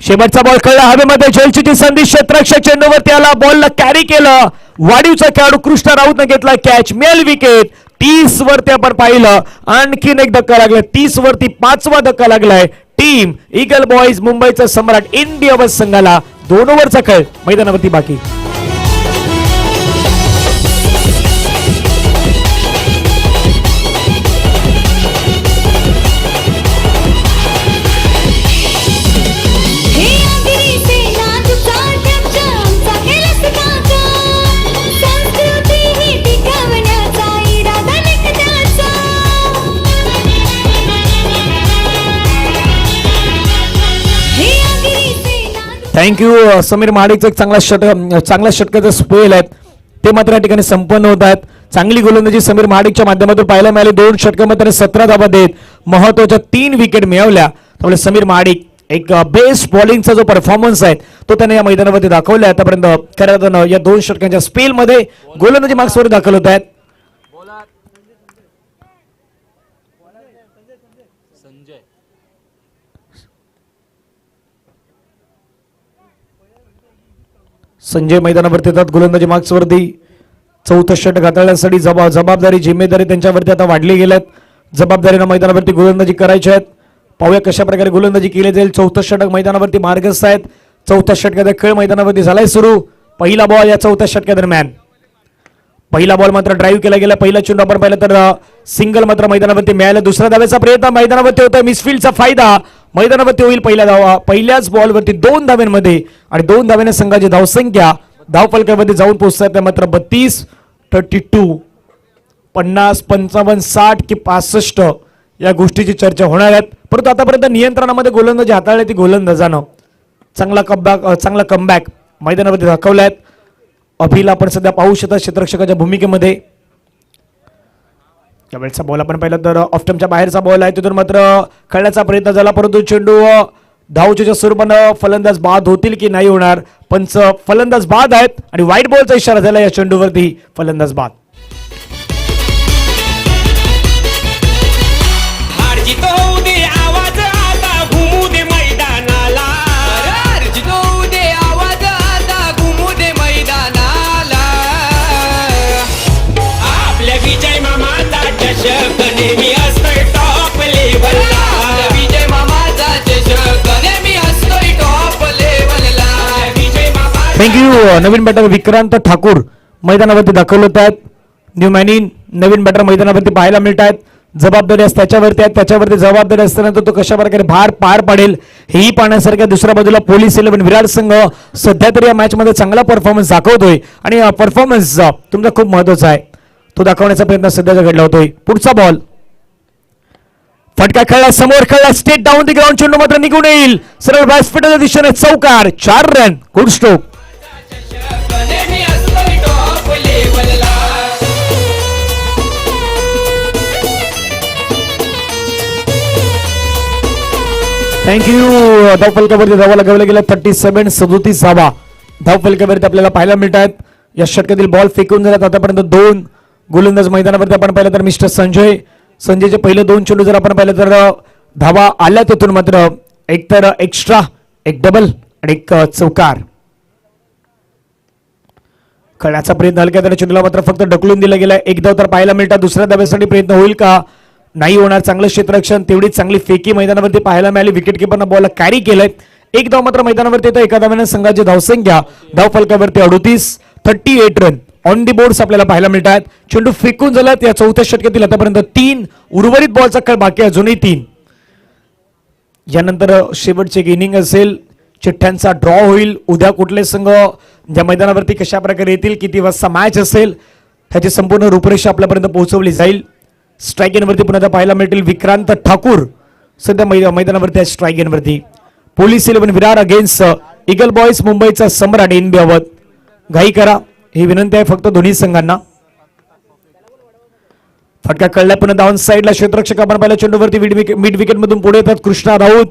शेवटचा बॉल खेळला हवेमध्ये, झेलची संधी, क्षेत्ररक्षक चेंडूवरती आला, बॉलला कॅरी केलं, वाढीवचा खेळाडू कृष्णा राऊतने घेतला कॅच, मिळेल विकेट. 30 वरती आपण पाहिलं, आणखीन एक धक्का लागलाय, 30 वरती 5वा धक्का लागलाय टीम ईगल बॉईज मुंबईचा सम्राट इंडिया संघाला. 2 ओव्हरचा खेळ मैदानावरती बाकी.
हे आगरी सेना तुझा ढाचा आमचा केलास काका संस्कृती ही टिकवण्याचा इरादा निघण्याचा. हे आगरी सेना
थँक्यू समीर महाडिकचा एक चांगला षटकाचा स्पेल आहेत ते मात्र या ठिकाणी संपन्न होत आहेत. चांगली गोलंदाजी समीर महाडिकच्या माध्यमातून पाहायला मिळाली. 2 षटकामध्ये 17 धावा देत महत्वाच्या 3 विकेट मिळवल्या. त्यामुळे समीर महाडिक एक बेस्ट बॉलिंगचा जो परफॉर्मन्स आहे तो त्याने या मैदानामध्ये दाखवला आतापर्यंत. खऱ्या अर्थानं या 2 षटकांच्या स्पेल मध्ये गोलंदाजी मार्क्सवर दाखल होत आहेत. संजय मैदानावरती येतात गोलंदाजी मार्क्सवरती. 4थं षटक हाताळण्यासाठी जबाबदारी जिम्मेदारी त्यांच्यावरती आता वाढली गेल्यात. जबाबदारीनं मैदानावरती गोलंदाजी करायची आहेत. पाहूया कशा प्रकारे गोलंदाजी केली जाईल. 4थं षटक मैदानावरती मार्गस्थ आहेत. 4थ्या षटकाचा खेळ मैदानावरती झालाय सुरू. पहिला बॉल या 4थ्या षटकादरम्यान. पहिला बॉल मात्र ड्राईव्ह केला गेला. पहिला चेंडू आपण पाहिलं तर सिंगल मात्र मैदानावरती मिळाला. दुसरा धावेचा प्रयत्न मैदानावरती होता. मिसफील्डचा फायदा मैदानावरती होईल. पहिला धावा पहिल्याच बॉलवरती 2 धाव्यांमध्ये आणि 2 धाव्याने संघाची धावसंख्या धावफलकावरती जाऊन पोहोचतात मात्र 32, 32, 50, 55, 60 की 65 या गोष्टीची चर्चा होणार आहेत. परंतु आतापर्यंत नियंत्रणामध्ये गोलंदाजी हाताळली ती गोलंदाजानं चांगला कमबॅक मैदानावरती दाखवला आहे. अभिला आपण सध्या पाहू शकता क्षेत्ररक्षकाच्या भूमिकेमध्ये. त्यावेळेचा बॉल आपण पाहिला तर ऑफ्टमच्या बाहेरचा बॉल आहे. तिथून मात्र खेळण्याचा प्रयत्न झाला परंतु चेंडू धावचीच्या स्वरूपानं फलंदाज बाद होतील की नाही होणार. पंच फलंदाज बाद आहेत आणि व्हाईट बॉलचा इशारा झाला या चेंडूवरती. फलंदाज बाद.
अर्जित होऊ दे आवाज आता घुमू दे मैदानाला. अर्जित होऊ दे आवाज आता घुमू दे मैदानाला. आपल्या विजय मामाचा चषक नेहमी असतोय टॉप लेवलला. विजय मामाचा चषक नेहमी असतोय टॉप लेवलला. विजय मामा.
थँक्यू. नवीन बॅटर विक्रांत ठाकूर मैदानावरती दाखवले होत आहेत. न्यू मॅनिन नवीन बॅटर मैदानावरती पाहायला मिळत आहेत. जबाबदारी त्याच्यावरती आहे. त्याच्यावरती जबाबदारी असताना तो कशा प्रकारे पार पाडेल हेही पाहण्यासारख्या. दुसऱ्या बाजूला पोलीस 11 विराट संघ सध्या तरी या मॅच मध्ये चांगला परफॉर्मन्स दाखवतोय आणि परफॉर्मन्स तुमचा खूप महत्वाचा आहे. तो दाखवण्याचा प्रयत्न सध्याचा घडला होतोय. पुढचा बॉल फटका खेळला समोर खेळला स्टेट डाऊन द ग्राउंड. चेंडू मात्र निघून येईल सरळ व्यासपीठाच्या दिशेने. चौकार. 4 रन. Good stroke.
नेहमी असतोय टॉप लेवलला.
थँक्यू. धावफलकावरती धावा लगावल्या गेल्या 37, 37 धावा धावफलकावरती आपल्याला पाहायला मिळत आहेत. या षटकातील बॉल फेकून झाल्यात आतापर्यंत 2 गोलंदाज मैदानावरती आपण पाहिलं तर मिस्टर संजयचे पहिले 2 चेंडू जर आपण पाहिलं तर धावा आल्या तिथून मात्र एक तर एक्स्ट्रा, एक डबल आणि एक चौकार. खेळण्याचा प्रयत्न हलक्या त्या चेंडूला मात्र फक्त ढकलून दिला गेला. एक धाव तर पाहायला मिळतात. दुसऱ्या धाव्यासाठी प्रयत्न होईल का नाही होणार. चांगलं क्षेत्ररक्षण तेवढीच चांगली फेकी मैदानावरती पाहायला मिळाली. विकेट किपरनं बॉल कॅरी केलंय. एक धाव मात्र मैदानावरती येतं. एका धाव्याने संघाची धावसंख्या धावफलकावरती 38, 38 रन ऑन दी बोर्ड्स आपल्याला पाहायला मिळतात. चेंडू फेकून झालात. या 4थ्या षटकातील आतापर्यंत 3 उर्वरित बॉलचा खेळ बाकी अजूनही 3. यानंतर शेवटचे इनिंग असेल. चिठ्ठ्यांचा ड्रॉ होईल. उद्या कुठले संघ ज्या मैदानावरती कशा प्रकारे येतील, किती वाजता मॅच असेल ह्याची संपूर्ण रूपरेषा आपल्यापर्यंत पोहोचवली जाईल. स्ट्राईक एनवरती पुन्हा पाहायला मिळतील विक्रांत ठाकूर सध्या मैदानावरती आहे. स्ट्राईक एनवरती police 11 Virar against Eagle Boys मुंबईचा सम्राट इंडिया. घाई करा ही विनंती आहे फक्त दोन्ही संघांना. फटका कळला पुन्हा डाऊन साईडला. क्षेत्ररक्षक आपण पाहिलं चेंडूवरती मिड विकेट मधून पुढे येतात कृष्णा राऊत.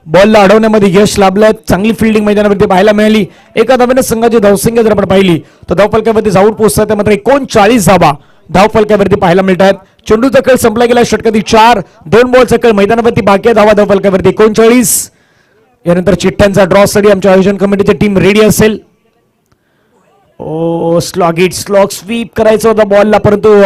बॉलला अडवण्यामध्ये यश लाभलं. चांगली फिल्डिंग मैदानावरती पाहायला मिळाली. एका धाव्याने संघाची धावसंख्या जर आपण पाहिली तर धावफलकावरती जाऊन पोहोचतात मात्र 39 धावा धावफलकावरती पाहायला मिळतात. चेंडूचा खेळ संपला गेला. षटकातील 4, 2 बॉलचा खेळ मैदानावरती बाकी धावा धावफलकावरती 39. यानंतर चिठ्ठ्यांचा ड्रॉ साठी आमच्या आयोजन कमिटीची टीम रेडी असेल. ओ स्लॉग स्वीप करायचं होता बॉलला, परंतु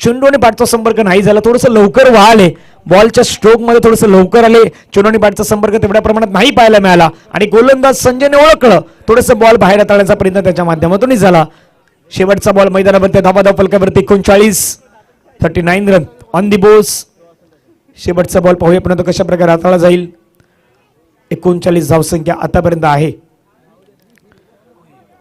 चेंडू आणि बॅटचा संपर्क नाही झाला. थोडंसं लवकर वाहले, बॉलच्या स्ट्रोक मध्ये थोडंसं लवकर आले. चेंडू आणि बॅटचा संपर्क तेवढ्या प्रमाणात नाही पाहायला मिळाला आणि गोलंदाज संजयने ओळखलं, थोडंसं बॉल बाहेर हाताळण्याचा प्रयत्न त्याच्या माध्यमातून झाला. शेवटचा बॉल मैदानावरती धावा फलकावरती 39 रन ऑन दी बोस. शेवटचा बॉल पाहूया पण कशा प्रकारे हाताळला जाईल. 39 धावसंख्या आतापर्यंत आहे.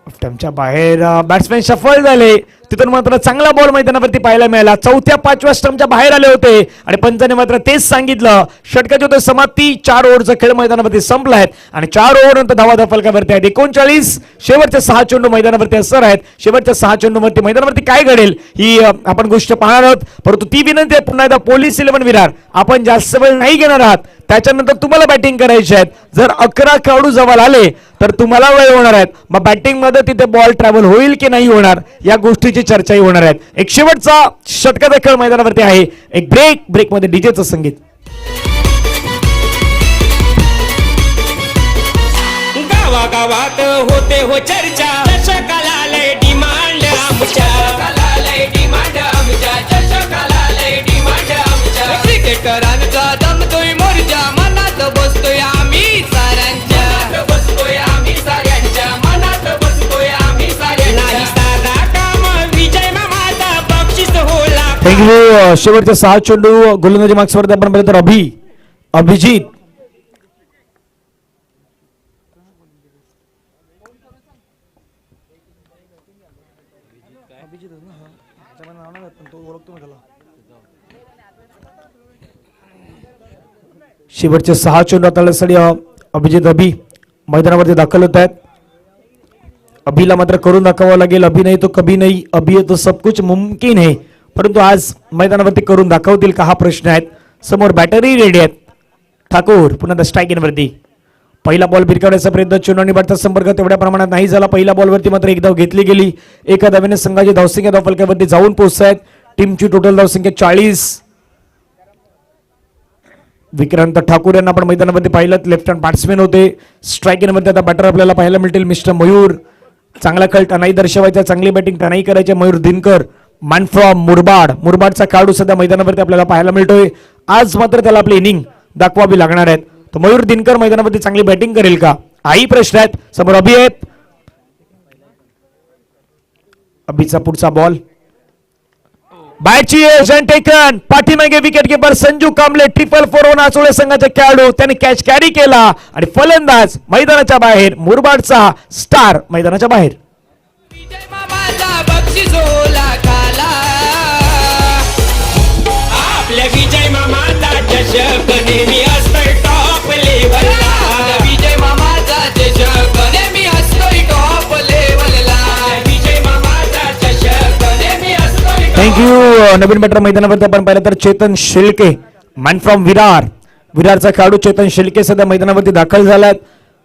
ऑफटाईमच्या बाहेर बॅट्समॅन सफल झाले. तिथून मात्र चांगला बॉल मैदानावरती पाहायला मिळाला. 4-5व्या स्टंपच्या बाहेर आले होते आणि पंचाने मात्र तेच सांगितलं, षटकाची होते समाप्ती. 4 ओव्हरचा खेळ मैदानावरती संपलाय आणि 4 ओव्हर नंतर धावा फलकावरती आहेत 39. शेवटचे 6 चेंडू मैदानावरती असणार आहेत. शेवटच्या 6 चेंडूवरती मैदानावरती काय घडेल ही आपण गोष्ट पाहणार आहोत. परंतु ती विनंती आहे पुन्हा एकदा पोलीस 11 विरार, आपण जास्त वेळ नाही घेणार आहात. त्याच्यानंतर तुम्हाला बॅटिंग करायची आहे. जर 11 खेळाडू जवळ आले तर तुम्हाला वेळ होणार आहेत. मग बॅटिंग मध्ये तिथे बॉल ट्रॅव्हल होईल की नाही होणार या गोष्टीची चर्चाही होणार आहे. एक शेवटचा षटकाचा खेळ मैदानावरती आहे. एक ब्रेक मध्ये डीजेचं संगीत.
गावागावात होते हो चर्चा, चषकाला लय डिमांड आमच्या, चषकाला लय डिमांड आमच्या. क्रिकेटरांचा जमतोय मोर्चा, मनात बसतोय आम्ही साऱ्यांच्या, मनात बसतोय आम्ही साऱ्यांच्या. नाही साधा काम विजय मामाचा बक्षीस होला.
थँक्यू. शेवटचे 6 चेंडू गोलंदाजी मार्क्सवरती आपण पाहिलं तर अभिजित शेवटचे 6 चेंडू हाताळण्यासाठी अभिजित मैदानावरती दाखल होत आहेत. अभिला मात्र करून दाखवावं लागेल. अभि नाही तो कभी नाही, अभि है तो सब कुछ मुमकिन है. परंतु आज मैदानावरती करून दाखवतील का हा प्रश्न आहे. समोर बॅटरी रेडी आहेत. ठाकूर पुन्हा स्ट्राईक इनवरती. पहिला बॉल भिरकावण्याचा प्रयत्न, चेंडू आणि बॅटचा संपर्क तेवढ्या प्रमाणात नाही झाला. पहिल्या बॉलवरती मात्र एक धाव घेतली गेली. एका धावेने संघाची धावसंख्या धावफलकावरती जाऊन पोहोचत आहेत. टीमची टोटल धावसंख्या 40. विक्रांत ठाकूर यांना आपण मैदानामध्ये पाहिलं, लेफ्ट हँड बॅट्समॅन होते. स्ट्राईक इनमध्ये आता बॅटर आपल्याला पाहायला मिळतील मिस्टर मयूर. चांगला खेळ त्यांनाही दर्शवायचा, चांगली बॅटिंग त्यांनाही करायचे. मयूर दिनकर मॅन फ्रॉम मुरबाडचा खेळाडू सध्या मैदानावरती आपल्याला पाहायला मिळतोय. आज मात्र त्याला आपली इनिंग दाखवावी लागणार आहेत. तर मयूर दिनकर मैदानावरती चांगली बॅटिंग करेल का हाही प्रश्न आहेत. समोर अभि आहेत. अभिचा पुढचा बॉल बॅटची टेकन. पाठीमागे विकेट किपर संजू कांबळे 4-4 आचोळे संघाचे खेळाडू, त्याने कॅच कॅरी केला आणि फलंदाज मैदानाच्या बाहेर. मुरबाडचा स्टार मैदानाच्या बाहेर.
विजय मामाचा बक्षीस होला खाला, आपल्या विजय मामाचा चषक नेहमी असतोय टॉप लेवलला. विजय मामाचा चषक नेहमी असतोय टॉप लेवलला. विजय मामाचा चषक नेहमी असतोय.
थँक्यू. नवीन बॅटर मैदानावरती आपण पाहिलं तर चेतन शेळके मॅन फ्रॉम विरारचा खेळाडू चेतन शेळके सध्या मैदानावरती दाखल झालाय.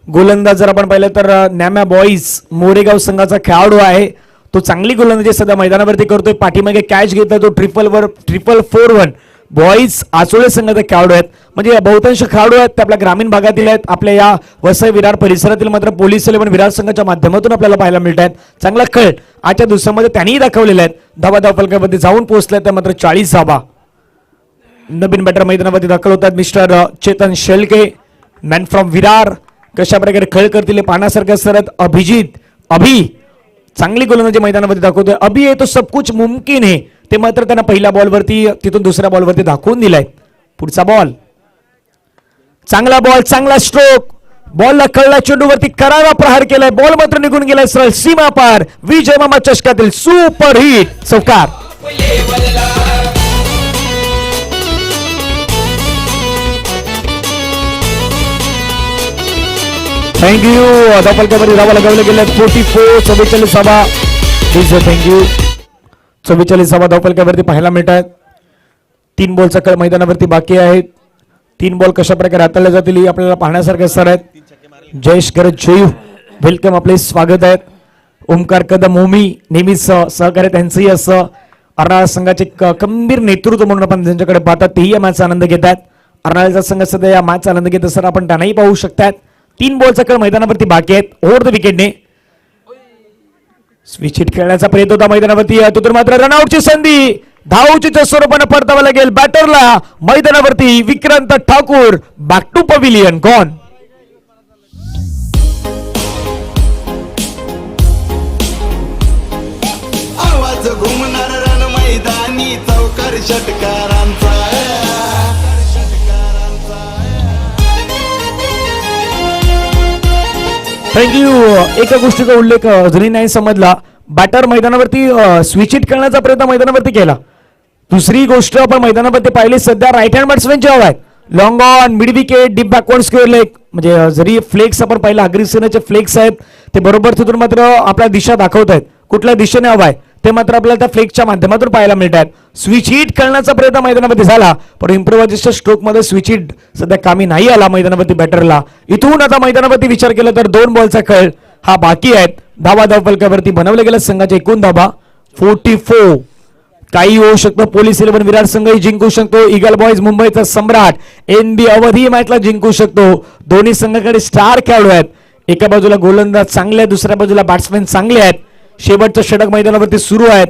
गोलंदाज जर आपण पाहिलं तर नॅम्या बॉईज मोरेगाव संघाचा खेळाडू आहे. तो चांगली गोलंदाजी सध्या मैदानावरती करतोय. पाठीमागे कॅच घेतला तो 4-4-1 बॉईज आचोळे संघाचे खेळाडू आहेत. म्हणजे बहुतांश खेळाडू आहेत ते आपल्या ग्रामीण भागातील आहेत. आपल्या या वसई विरार परिसरातील मात्र पोलीस 11 विरार संघाच्या माध्यमातून आपल्याला पाहायला मिळत आहेत. चांगला खेळ आजच्या दिवसामध्ये त्यांनीही दाखवलेला आहे. धावा फलकावरती जाऊन पोहोचले त्या मात्र 40 धावा. नवीन बॅटर मैदानावरती दाखल होतात mister Chetan Shelke man from Virar. कशा प्रकारे खेळ करतील हे पाहण्यासारखं असतात. अभि चांगली गोलंदाजी मैदानामध्ये दाखवतोय. अभि आहे तो सब कुछ मुमकिन है, ते मात्र त्यांना पहिल्या बॉलवरती तिथून दुसऱ्या बॉलवरती दाखवून दिलाय. पुढचा बॉल चांगला बॉल, चांगला स्ट्रोक. बॉलला कळला, चेंडूवरती करारा प्रहार केलाय. बॉल मात्र निघून गेलाय सरळ सीमा पार. विजय मामा चषकातील सुपर हिट चौकार. थँक्यू. धावफलकावरती धावा लगावल्या गेल्या 44. 44 धावा. थँक्यू. 44 धावा धावफलकावरती पाहायला मिळत आहेत. 3 बॉलचा खेळ मैदानावरती बाकी आहेत. 3 बॉल कशा प्रकारे हाताळले जातील ही आपल्याला पाहण्यासारखे असणार आहेत. जयेश गरज जयू वेलकम, आपले स्वागत आहेत. ओमकार कदम ओमी नेहमीच सहकार्य त्यांचंही असं. अर्नाळा संघाचे गंभीर नेतृत्व म्हणून आपण त्यांच्याकडे पाहतात. तेही या मॅचचा आनंद घेतात. अर्नाळ्याचा संघ सध्या या मॅचचा आनंद घेत असताना आपण त्यांनाही पाहू शकतात. 3 बॉलचा खेळ मैदानावरती बाकी आहेत. ओव्हर द विकेटने स्विच हिट खेळण्याचा प्रयत्न होता मैदानावरती. तिथून मात्र रनआउटची संधी. धावचीच्या स्वरूपाने परतावा लागेल बॅटरला. मैदानावरती Vikrant Thakur. Back to pavilion. Gone.
आवाज घुमणार रण मैदानी चौकार षटकारांचा.
थँक्यू. एका गोष्टीचा उल्लेख अजूनही नाही समजला. बॅटर मैदानावरती स्विच हिट करण्याचा प्रयत्न मैदानावरती केला. दुसरी गोष्ट आपण मैदानावरती पाहिली सध्या राईट हँड बॅट्समॅनची हवा आहे. Long on, mid wicket, deep backward square leg. म्हणजे जरी फ्लेक्स आपण पाहिला अग्रेसेनाचे फ्लेक्स आहेत ते बरोबर तिथून मात्र आपल्या दिशा दाखवत आहेत. कुठल्या दिशेने हवा आहे ते मात्र आपल्याला त्या फ्लेक्सच्या माध्यमातून पाहायला मिळत आहेत. स्विच हिट करण्याचा प्रयत्न मैदानामध्ये झाला पण इम्प्रोव्हायझेशन स्ट्रोक मध्ये स्विच हिट सध्या कामी नाही आला मैदानावरती बॅटरला. इथून आता मैदानावरती विचार केला तर 2 बॉलचा खेळ हा बाकी आहेत. धावा धावफलकावरती बनवले गेल्या संघाच्या एकूण धावा 44. काही होऊ शकतं. पोलीस 11 विराट संघही जिंकू शकतो. ईगल बॉयज मुंबईचा सम्राट NB अवधी मॅचला जिंकू शकतो. दोन्ही संघाकडे स्टार खेळाडू आहेत. एका बाजूला गोलंदाज चांगले आहेत, दुसऱ्या बाजूला बॅट्समॅन चांगले आहेत. शेवटचं षटक मैदानावरती सुरू आहेत.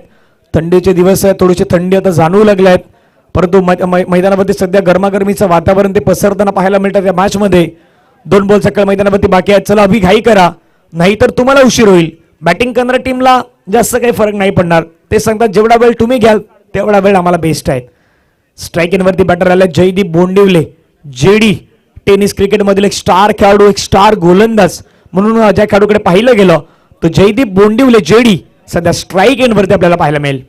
थंडीचे दिवस आहेत, थोडीशी थंडी आता जाणवू लागली आहेत परंतु मैदानावरती सध्या गरमागरमीचं वातावरण ते पसरताना पाहायला मिळतात. या मॅच मध्ये 2 बॉलचा खेळ मैदानावरती बाकी आहे. चला अभि घाई करा नाहीतर तुम्हाला उशीर होईल. बॅटिंग करणाऱ्या टीमला जास्त काही फरक नाही पडणार. ते सांगतात जेवढा वेळ तुम्ही घ्याल तेवढा वेळ आम्हाला बेस्ट आहे. स्ट्राईक इनवरती बॅटर आले जयदीप बोंडिवले. JD टेनिस क्रिकेट मधील एक स्टार खेळाडू, एक स्टार गोलंदाज म्हणून ज्या खेळाडूकडे पाहिलं गेलं तो जयदीप बोंडिवले JD सध्या स्ट्राईक एंडवरती आपल्याला पाहायला मिळेल.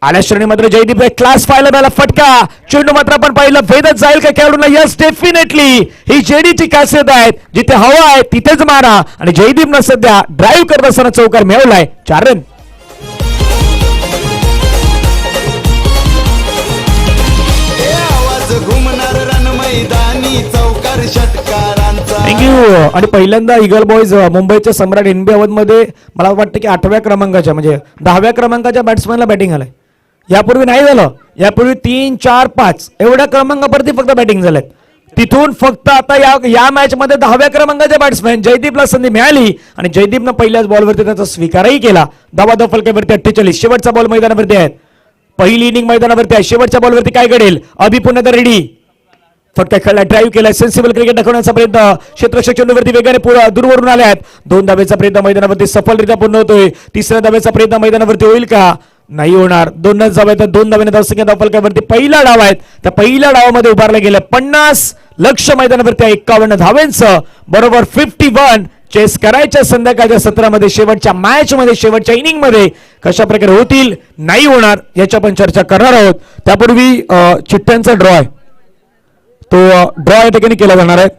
आल्या श्रेणी मात्र जयदीप क्लास पाहायला मिळाला. फटका चेंडू मात्र आपण पाहिलं भेदत जाईल का खेळाडूंना. यस डेफिनेटली ही JDची खासियत आहे. जिथे हवा आहे तिथेच मारा आणि जयदीपनं सध्या ड्राईव्ह करत असताना चौकार मिळवलाय. 4 रन.
आवाज घुमणार रण मैदानी चौकार षटकारांचा.
थँक्यू. आणि पहिल्यांदा ईगल बॉयज मुंबईच्या सम्राट NB अवध मध्ये मला वाटतं की 8व्या क्रमांकाच्या म्हणजे 10व्या क्रमांकाच्या बॅट्समॅनला बॅटिंग आलंय. यापूर्वी नाही झालं. यापूर्वी 3, 4, 5 एवढ्या क्रमांकावरती फक्त बॅटिंग झालेत. तिथून फक्त आता या मॅच मध्ये 10व्या क्रमांकाच्या बॅट्समॅन जयदीपला संधी मिळाली आणि जयदीपनं पहिल्याच बॉलवरती त्याचा स्वीकारही केला. धावा फलकावरती 48. शेवटचा बॉल मैदानावरती आहे. पहिली इनिंग मैदानावरती आहे. शेवटच्या बॉलवरती काय घडेल. अभि पुन्हा तर रेडी. फटका खेळला, ड्राईव्ह केला, सेन्सिबल क्रिकेट दाखवण्याचा प्रयत्न. क्षेत्ररक्षक चेंडूवरती वेगाने दूरवरून आले आहेत. 2 धाब्याचा प्रयत्न मैदानावरती सफलरित्या पूर्ण होतोय. तिसऱ्या धाब्याचा प्रयत्न मैदानावरती होईल का. नाही होणार. 2च धाव आहेत. 2 धाब्याने धावसंख्या धावफलकावरती पहिला डाव आहेत. त्या पहिल्या डावामध्ये उभारला गेलं 50. लक्ष मैदानावरती 51 धावेंचं बरोबर 51 चेस करायच्या संध्याकाळच्या सत्रामध्ये शेवटच्या मॅच मध्ये शेवटच्या इनिंग मध्ये कशा प्रकारे होतील नाही होणार याची आपण चर्चा करणार आहोत. त्यापूर्वी चिठ्ठ्यांचा ड्रॉ आहे तो ड्रॉ या ठिकाणी केला जाणार आहे.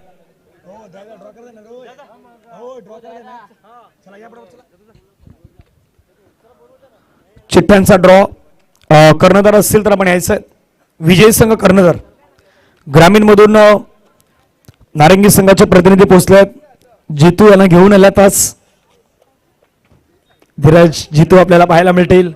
चिठ्ठ्यांचा ड्रॉ कर्णधार असतील तर आपण यायचं. विजय संघ कर्णधार ग्रामीण मधून नारंगी संघाचे प्रतिनिधी पोहोचले आहेत. जितू यांना घेऊन आला तास धीरज जितू आपल्याला पाहायला मिळतील.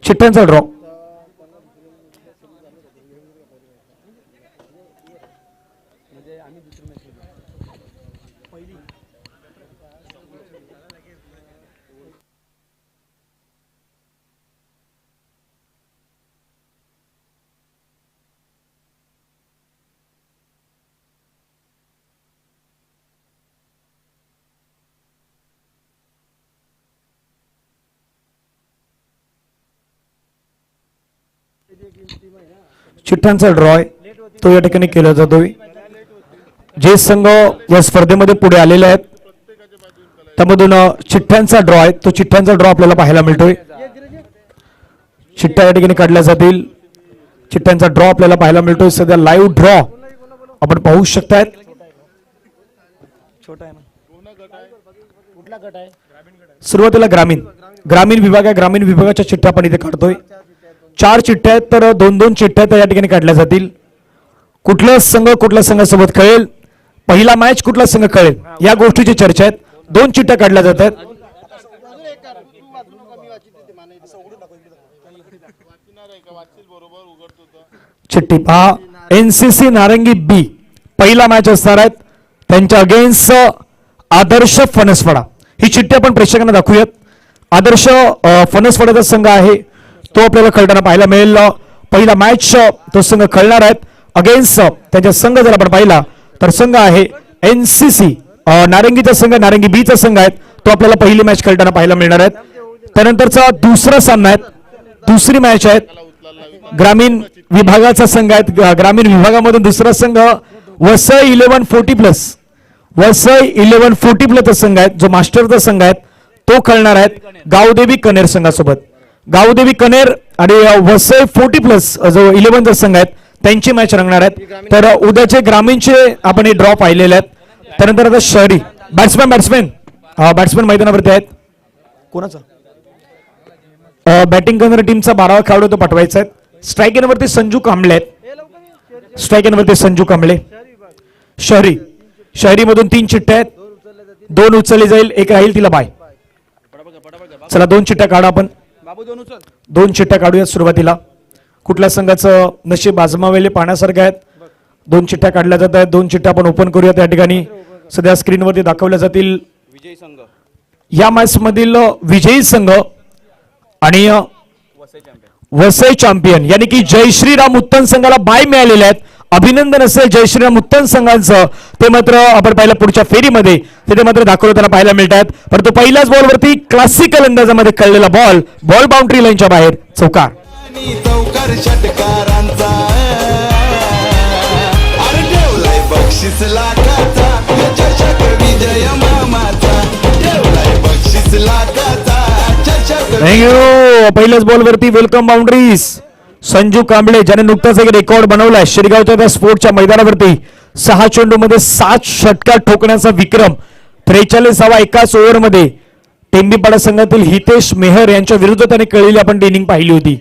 चिठ्ठ्यांचा ड्रॉ चिठ्ठ्यांचा ड्रॉ आहे तो या ठिकाणी केला जातोय. जे संघ या स्पर्धेमध्ये पुढे आलेले आहेत त्यामधून चिठ्ठ्यांचा ड्रॉ आहे तो चिठ्ठ्यांचा ड्रॉ आपल्याला पाहायला मिळतोय. चिठ्ठ्या या ठिकाणी काढल्या जातील. चिठ्ठ्यांचा ड्रॉ आपल्याला पाहायला मिळतोय. सध्या लाईव्ह ड्रॉ आपण पाहू शकतायत. सुरुवातीला ग्रामीण विभाग आहे. ग्रामीण विभागाच्या चिठ्ठ्या आपण इथे काढतोय. 4 चिठ्ठ्या आहेत तर 2-2 चिठ्ठ्या या ठिकाणी काढल्या जातील. कुठला संघासोबत खेळेल, पहिला मॅच कुठला संघ खेळेल या गोष्टीची चर्चा आहेत. 2 चिठ्ठ्या काढल्या जात आहेत. चिठ्ठी पहा, एनसीसी नारंगी बी पहिला मॅच असणार आहेत त्यांच्या अगेन्स्ट आदर्श फणसवाडा. ही चिठ्ठी आपण प्रेक्षकांना दाखवूयात. आदर्श फणसवाड्याचा संघ आहे तो आपल्याला खेळताना पाहायला मिळेल. पहिला मॅच तो संघ खेळणार आहेत अगेन्स्ट त्यांचा संघ जर आपण पाहिला तर संघ आहे एनसीसी नारंगीचा संघ, नारंगी बीचा संघ आहे तो आपल्याला पहिली मॅच खेळताना पाहायला मिळणार आहेत. त्यानंतरचा दुसरा सामना आहे, दुसरी मॅच आहे ग्रामीण विभागाचा संघ आहे. ग्रामीण विभागामधून दुसरा संघ वसई 1140+, वसई 1140+ संघ आहे जो मास्टरचा संघ आहे तो खेळणार आहेत गावदेवी कनेर संघासोबत. गावदेवी कनेर आणि वसई 40+ जो 11चा संघ आहे त्यांची मॅच रंगणार आहेत. तर उद्याचे ग्रामीणचे आपण हे ड्रॉ पाहिलेले आहेत. त्यानंतर आता शहरी बॅट्समॅन मैदानावरती आहेत. कोणाचा बॅटिंग करणाऱ्या टीमचा 12वा खेळाडू तो पाठवायचा आहे. स्ट्राईक वरती संजू कांबळे आहेत. स्ट्राईक वरती संजू कांबळे. शहरी मधून 3 चिठ्ठ्या आहेत, 2 उचलली जाईल, 1 राहील तिला बाय. चला 2 चिठ्ठ्या काढा आपण. 2 चिठ्ठ्या काढूया सुरुवातीला. कुठल्या संघाचं नशीब आजमावेले पाहण्यासारखं आहेत. 2 चिठ्ठ्या काढल्या जात आहेत. 2 चिठ्ठ्या आपण ओपन करूया. त्या ठिकाणी सध्या स्क्रीनवरती दाखवल्या जातील या मॅच मधील विजयी संघ आणि वसई चॅम्पियन यानी की जय श्रीराम उत्तम संघाला बाय मिळालेले आहेत. अभिनंदन असेल जय श्रीराम उत्तम संघांचं. ते मात्र आपण पाहिलं पुढच्या फेरीमध्ये ते मात्र दाखवताना पाहायला मिळतात. परंतु पहिल्याच बॉलवरती क्लासिकल अंदाजामध्ये खेळलेला बॉल बाउंड्री लाईनच्या बाहेर चौकार.
चौकार षटकारांचा अरे ठेवलाय बक्षीस लाखाचा चषक विजय मामाचा. ठेवलाय बक्षीस लाखाचा चषक.
थँक्यू. पहिल्याच बॉलवरती वेलकम बाउंड्रीज संजू कांबळे ज्याने नुकताच एक रेकॉर्ड बनवलाय शिरगावच्या त्या स्पोर्टच्या मैदानावरती. 6 चेंडूमध्ये 7 षटकार ठोकण्याचा विक्रम. 43वा एकाच ओव्हरमध्ये टेंबीपाडा संघातील हितेश मेहर यांच्या विरुद्ध त्याने खेळलेली आपण इनिंग पाहिली होती.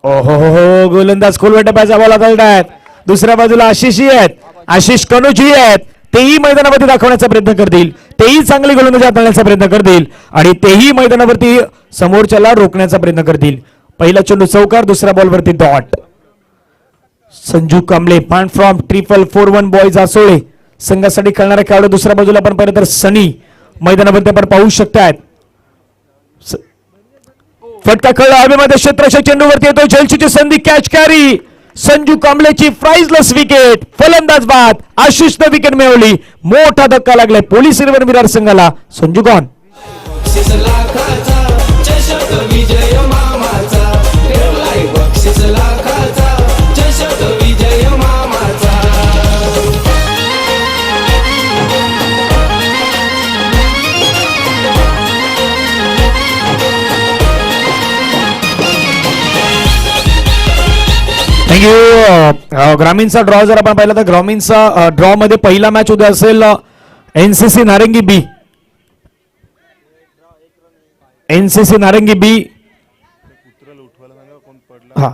ओहो गोलंदाज खोलवटापाचा बॉल हाताळतायत. दुसऱ्या बाजूला आशिषही आहेत, आशिष कनोजी आहेत. तेही मैदानावरती दाखवण्याचा प्रयत्न करतील, तेही चांगली गोलंदाजी हाताळण्याचा प्रयत्न करतील आणि तेही मैदानावरती समोरच्याला रोखण्याचा प्रयत्न करतील. पहिला चेंडू चौकार, दुसऱ्या बॉलवरती dot. Sanju Kamble point from 441 boys Asole संघासाठी खेळणारा खेळाडू. दुसऱ्या बाजूला आपण पाहिलं तर सनी मैदानावरती आपण पाहू शकतात. फटका खेळला हवेमध्ये क्षेत्राच्या चेंडूवरती येतो. झेलची संधी कॅच कॅरी. संजू कांबळेची प्राइजलेस विकेट. फलंदाज बाद. आशिषने विकेट मिळवली. मोठा धक्का लागलाय पोलीस विरार संघाला. संजू गॉन.
बक्षीस लाखाचा चषक विजय मामाचा. ठेवलाय बक्षीस लाखाचा चषक विजय मामाचा.
थँक्यू. ग्रामीणचा ड्रॉ जर आपण पाहिला तर ग्रामीणचा ड्रॉ मध्ये पहिला मॅच उद्या असेल एनसीसी नारंगी बी. एनसीसी नारंगी बी. हा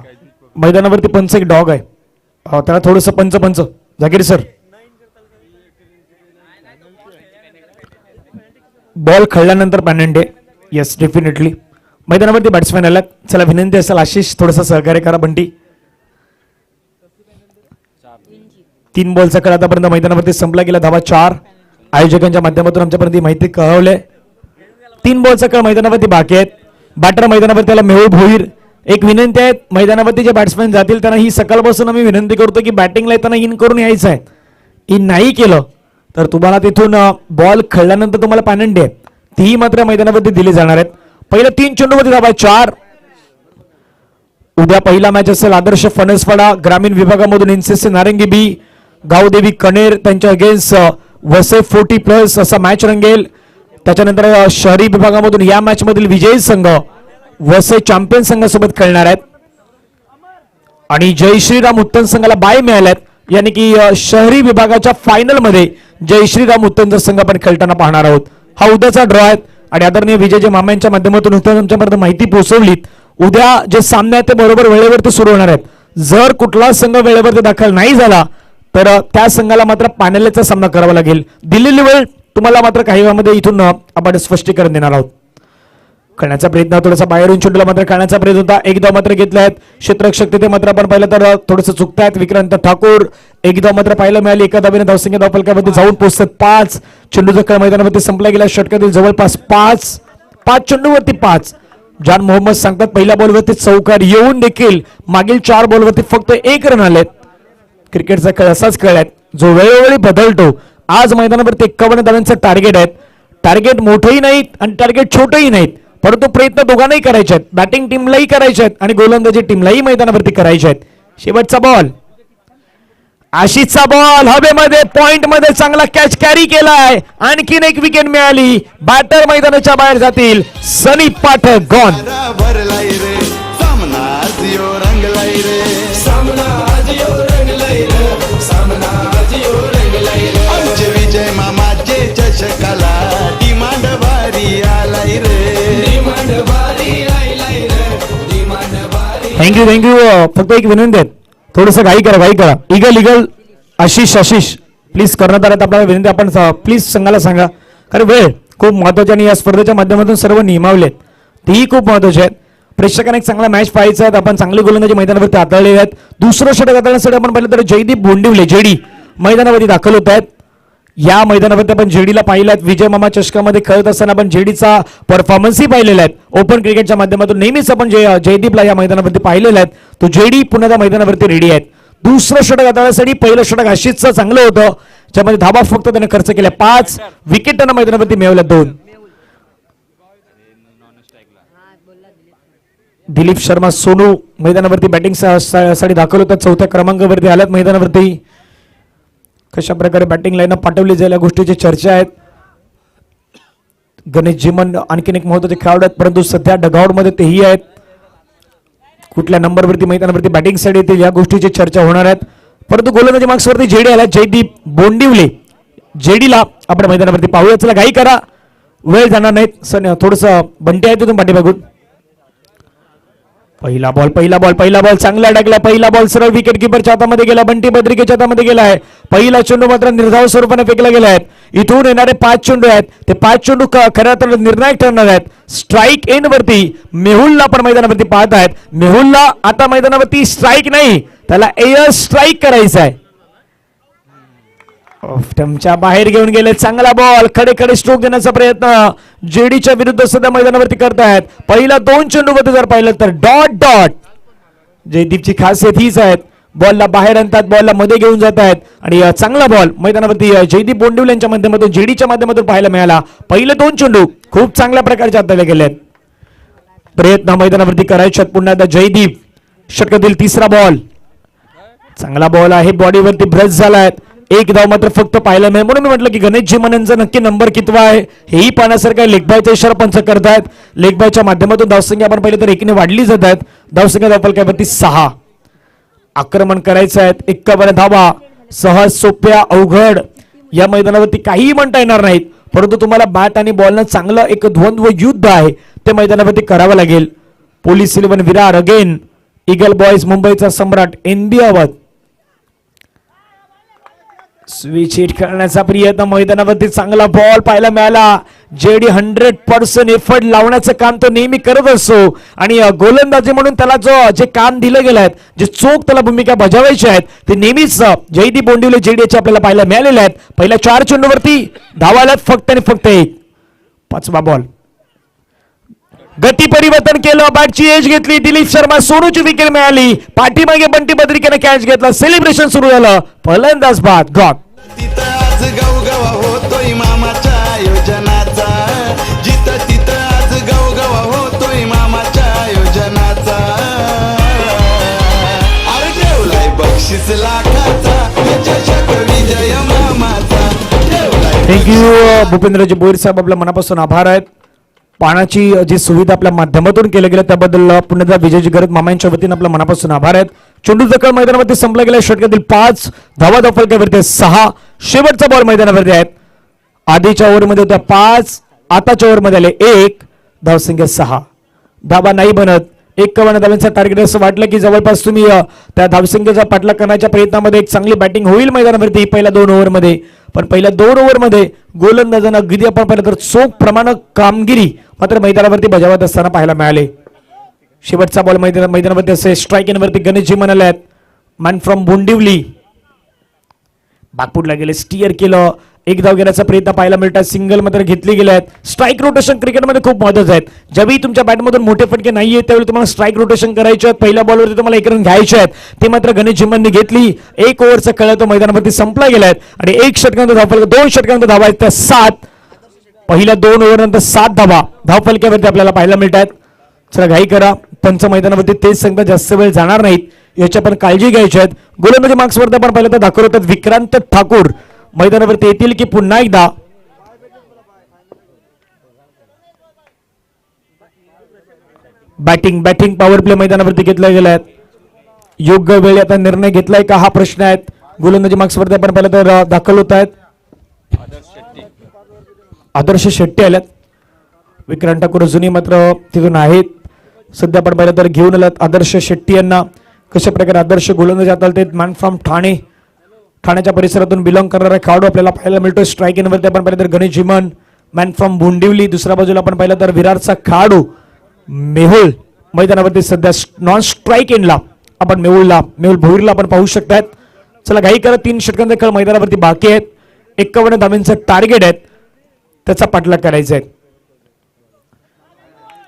मैदानावरती पंच एक डॉग आहे त्याला थोडस पंच जागीर सर. बॉल खेळल्यानंतर पॅनंट आहे. Yes definitely. मैदानावरती बॅट्समॅन आलात. चला विनंती असेल आशिष थोडंसं सहकार्य करा. बंटी 3 बॉलचा खेळ आतापर्यंत मैदानावरती संपला गेला. धावा 4. आयोजकांच्या माध्यमातून आमच्यापर्यंत ही माहिती कळवलंय. 3 बॉलचा खेळ मैदानावरती बाकी आहेत. बॅटर मैदानावरती त्याला मेहुल भोईर. एक विनंती आहे मैदानावरती जे बॅट्समॅन जातील त्यांना ही सकाळपासून आम्ही विनंती करतो की बॅटिंगला येताना इन करून यायचं आहे. इन नाही केलं तर तुम्हाला तिथून बॉल खेळल्यानंतर तुम्हाला पॅनल्टी आहे तीही मात्र मैदानावरती दिली जाणार आहेत. पहिल्या 3 चेंडूमध्ये धावा 4. उद्या पहिला मॅच असेल आदर्श फणसवाडा ग्रामीण विभागामधून एनसीसी नारंगी बी गावदेवी कनेर त्यांच्या अगेन्स्ट वसई 40+ असा मॅच रंगेल. त्याच्यानंतर शहरी विभागामधून या मॅच मधील विजयी संघ वसई चॅम्पियन संघासोबत खेळणार आहेत आणि जय श्रीराम उत्तम संघाला बाय मिळाल्यात. यानी की शहरी विभागाच्या फायनल मध्ये जय श्रीराम उत्तमचा संघ आपण खेळताना पाहणार आहोत. हा उद्याचा ड्रॉ आहे आणि आदरणीय विजय मामांच्या माध्यमातून आमच्यापर्यंत माहिती पोहोचवलीत. उद्या जे सामने आहेत ते बरोबर वेळेवरती सुरू होणार आहेत. जर कुठला संघ वेळेवरती दाखल नाही झाला तर त्या संघाला मात्र पॅनलचा सामना करावा लागेल. दिलेली वेळ तुम्हाला मात्र काही वेळामध्ये इथून आपण स्पष्टीकरण देणार आहोत. करण्याचा प्रयत्न थोडासा बाहेरून चेंडूला मात्र करण्याचा प्रयत्न होता. एकदा मात्र घेतलायत क्षेत्ररक्षक तिथे मात्र आपण पाहिलं तर थोडंसं चुकतायत. विक्रांत ठाकूर एकदा मात्र पाहायला मिळाली. एका धावेने धावसंख्या धावफलकावरती जाऊन पोहोचतात 5. चेंडूचा खेळ मैदानावरती संपला गेला. षटकातील जवळपास 5 चेंडूवरती 5. जान मोहम्मद सांगतात पहिल्या बॉलवरती चौकार येऊन देखील मागील 4 बॉलवरती फक्त 1 रन आलेत. क्रिकेटचा खेळ असाच खेळ आहे जो वेळोवेळी बदलतो. आज मैदानावरती 51 धावांचं टार्गेट आहे. टार्गेट मोठंही नाहीत आणि टार्गेट छोटंही नाहीत, परंतु प्रयत्न दोघांनाही करायचे आहेत. बॅटिंग टीमलाही करायचे आहेत आणि गोलंदाजी टीमलाही मैदानावरती करायचे आहेत. शेवटचा बॉल, आशिषचा बॉल हवेमध्ये पॉइंट मध्ये चांगला कॅच कॅरी केलाय. आणखीन एक विकेट मिळाली. बॅटर मैदानाच्या बाहेर जातील. सनी पाठक गॉन.
भरलाय रे सामना आज यो रंगलाय रे
सामना आज यो रंगलाय रे सामना आज यो रंगलाय रे
आमचे विजय मामाचे चषकाला डिमांड भारी आलाय रे
डिमांड भारी आलाय रे डिमांड भारी.
थँक्यू. फक्त एक विनंती आहे, थोडस घाई करा. इगल आशिष प्लीज करण्यात आल्यात आपल्याला विनंती. आपण प्लीज संघाला सांगा, कारण वेळ खूप महत्वाची आणि या स्पर्धेच्या माध्यमातून सर्व नियमावलेत तेही खूप महत्वाचे आहेत. प्रेक्षकांना एक चांगला मॅच पाहायचा आहे. आपण चांगले गोलंदाजी मैदानावरती हाताळले आहेत. दुसरं षटक हाताळण्यासाठी आपण पाहिलं तर जयदीप बोंडिवले जेडी मैदानावरती दाखल होत आहेत. या मैदानावरती आपण जेडीला पाहिलं आहे. विजय मामा चषकामध्ये खेळत असताना आपण जेडीचा परफॉर्मन्सही पाहिलेला आहे. ओपन क्रिकेटच्या माध्यमातून नेहमीच आपण जयदीपला या मैदानावरती पाहिलेला आहे. तो जेडी पुन्हा त्या मैदानावरती रेडी आहेत. दुसरं षटक हाताळण्यासाठी पहिलं षटक आशिषचं चांगलं होतं, ज्यामध्ये धाबा फक्त त्याने खर्च केल्या. 5 विकेट त्यानं मैदानावरती मिळवल्या. 2. दिलीप शर्मा सोनू मैदानावरती बॅटिंग साठी दाखल होतात. 4थ्या क्रमांकावरती आल्यात मैदानावरती. कशा प्रकारे बॅटिंग लाईन पाठवली जाईल या गोष्टीची चर्चा आहेत. गणेश जिमन आणखीन एक महत्वाचे खेळाडू आहेत, परंतु सध्या डगआउट मध्ये तेही आहेत. कुठल्या नंबरवरती मैदानावरती बॅटिंग साठी येतील या गोष्टीची चर्चा होणार आहेत. परंतु गोलंदाजी मार्क्सवरती जेडी आला. जयदीप बोंडिवले जेडीला आपण मैदानावरती पाहूया. चला घाई करा, वेळ जाणार नाहीत. सर थोडस बंटी आहे तिथून पाठीमागून. पहिला बॉल चांगला अडकला. पहिला बॉल सरळ विकेट किपरच्या हातामध्ये गेला. बंटी बद्रिकेच्या हातामध्ये गेला आहे. पहिला चेंडू मात्र निर्धाव स्वरूपाने फेकला गेला आहे. इथून येणारे 5 चेंडू आहेत, ते 5 चेंडू खऱ्या अर्थाने निर्णायक ठरणार आहेत. स्ट्राईक एन वरती मेहुलला पण मैदानावरती पाहत आहेत. मेहुलला आता मैदानावरती स्ट्राईक नाही, त्याला एअर स्ट्राईक करायचा आहे. स्टंपच्या बाहेर घेऊन गेले. चांगला बॉल, खडे स्ट्रोक देण्याचा प्रयत्न जेडीच्या विरुद्ध सध्या मैदानावरती करतायत. पहिला 2 चेंडूमध्ये जर पाहिलं तर डॉट. जयदीपची खासियत हीच आहे, बॉलला बाहेर आणतात, बॉलला मध्ये घेऊन जात आहेत. आणि चांगला बॉल मैदानावरती जयदीप बोंडिवले यांच्या माध्यमातून जेडीच्या माध्यमातून पाहायला मिळाला. पहिले 2 चेंडू खूप चांगल्या प्रकारचे हाताळले गेले आहेत. प्रयत्न मैदानावरती करायचे पुन्हा एकदा जयदीप. षटकातील 3रा बॉल, चांगला बॉल आहे, बॉडीवरती ब्रश झालाय. 1 धाव मात्र फक्त पाहायला मिळेल. म्हणून मी म्हटलं की गणेश जिमन यांचा नक्की नंबर कितवा आहे हेही पाहण्यासारखं आहे. लेगबायचा इशारा पंच करतायत. लेगबायच्या माध्यमातून धावसंख्या आपण पाहिलं तर 1ने वाढली जात आहेत. धावसंख्या धावफलकावरती 6. आक्रमण करायचं आहे. 51 धावा सहज, सोप्या, अवघड या मैदानावरती काहीही म्हणता येणार नाहीत, परंतु तुम्हाला बॅट आणि बॉलनं चांगलं एक द्वंद्व युद्ध आहे ते मैदानावरती करावं लागेल. Police 11 Virar again. Eagle boys मुंबईचा सम्राट एनबी अवध. स्विच हिट करण्याचा प्रयत्न मैदानावरती. चांगला बॉल पाहायला मिळाला. जेडी 100% एफर्ट लावण्याचं काम तो नेहमी करत असतो आणि गोलंदाजी म्हणून त्याला जे काम दिलं गेलं आहे, जे चोख त्याला भूमिका बजावायची आहेत, ते नेहमीच जयदीप बोंडिवले जेडीचे आपल्याला पाहायला मिळालेले आहेत. पहिल्या 4 चेंडूवरती धावायला फक्त आणि फक्त 1. 5वा बॉल, गती परिवर्तन केलं, बॅटची एज घेतली. दिलीप शर्मा सोनूची विकेट मिळाली. पाठीमागे बंटी बद्रिकेने कॅच घेतला. सेलिब्रेशन सुरू झालं. फलंदाज बाद गॉन.
तिथं आज गवगवा होतोय मामाच्या आयोजनाचा. जिथं तिथं आज गवगवा होतोय मामाच्या आयोजनाचा. अरे ठेवलाय बक्षीस लाखाचा, चषक विजय मामाचा.
थँक्यू भूपेंद्रजी बोईर साहेब, आपल्या मनापासून आभार आहेत. पाण्याची जी सुविधा आपल्या माध्यमातून केल्या गेल्या त्याबद्दल पुन्हा विजयजी गरज मामा यांच्या वतीने आपल्या मनापासून आभार आहेत. चेंडू दखल मैदानावरती संपला गेला. षटकातील 5 धावा धावफलकावरती 6. शेवटचा बॉल मैदानावरती आहेत. आधीच्या ओव्हरमध्ये होत्या 5, आताच्या ओव्हरमध्ये आले 1. धावसंख्या 6. धावा नाही बनत. 51 धावांचा टार्गेट असं वाटलं की जवळपास तुम्ही त्या धावसंख्येचा पाठलाग करण्याच्या प्रयत्नामध्ये एक चांगली बॅटिंग होईल मैदानावरती पहिल्या 2 ओव्हरमध्ये. पण पहिल्या 2 ओव्हरमध्ये गोलंदाजांना अगदी आपण पाहिलं तर चोख प्रमाणात कामगिरी मात्र मैदानावरती बजावत असताना पाहायला मिळाले. शेवटचा बॉल मैदानावरती असे स्ट्राईक वरती गणेशजी म्हणाले आहेत. मॅन फ्रॉम बोंडिवली बागपूरला गेले, स्टिअर केलं, एक धाव घेण्याचा प्रयत्न पाहायला मिळतात, सिंगल मात्र घेतली गेले आहेत. स्ट्राईक रोटेशन क्रिकेटमध्ये खूप महत्वाचं आहे. ज्यावेळी तुमच्या बॅटमधून मोठे फटके नाहीये त्यावेळी तुम्हाला स्ट्राईक रोटेशन करायचे आहेत. पहिल्या बॉलवरती तुम्हाला 1 रन घ्यायचे आहेत, ते मात्र गणेश जिम्मांनी घेतली. 1 ओव्हरचा खेळ तो मैदानावरती संपला गेलाय आणि 1 षटकांत धावफलक 2 षटकांत धावा आहेत त्या 7. पहिल्या 2 ओव्हर नंतर 7 धावा धावफलक्यावरती आपल्याला पाहायला मिळतात. चला घाई करा, पंच मैदानावरती तेच सांगता जास्त वेळ जाणार नाहीत याच्या पण काळजी घ्यायची आहेत. गोलंदाजी मार्क्सवरती आपण पाहिलं तर दाखवतात विक्रांत ठाकूर मैदानावरती येतील की पुन्हा एकदा बॅटिंग पॉवर प्ले मैदानावरती घेतला गेलाय. योग्य वेळी आता निर्णय घेतलाय का हा प्रश्न आहे. गोलंदाजी मार्क्सवरती आपण पाहिलं तर दाखल होत आहेत आदर्श शेट्टी आल्यात. विक्रांत ठाकूर अजूनही मात्र तिथून आहेत. सध्या आपण पाहिलं तर घेऊन आलात आदर्श शेट्टी यांना. कशा प्रकारे आदर्श गोलंदाज हाताळते. मॅन फ्रॉम ठाणे, ठाण्याच्या परिसरातून बिलॉंग करणारा खेळाडू आपल्याला पाहायला मिळतोय. स्ट्राईक इनवरती आपण पाहिलं तर गणेश जिमन. मॅन फ्रॉम बोंडिवली दुसऱ्या बाजूला आपण पाहिलं तर विरारचा खेळाडू मेहुल मैदानावरती सध्या नॉन स्ट्राईक इनला आपण मेहुल भोईरला आपण पाहू शकतात. चला घाई करत 3 षटकांचा खेळ मैदानावरती बाकी आहेत. 51 धावांचं टार्गेट आहे, त्याचा पाठलाग करायचा आहे.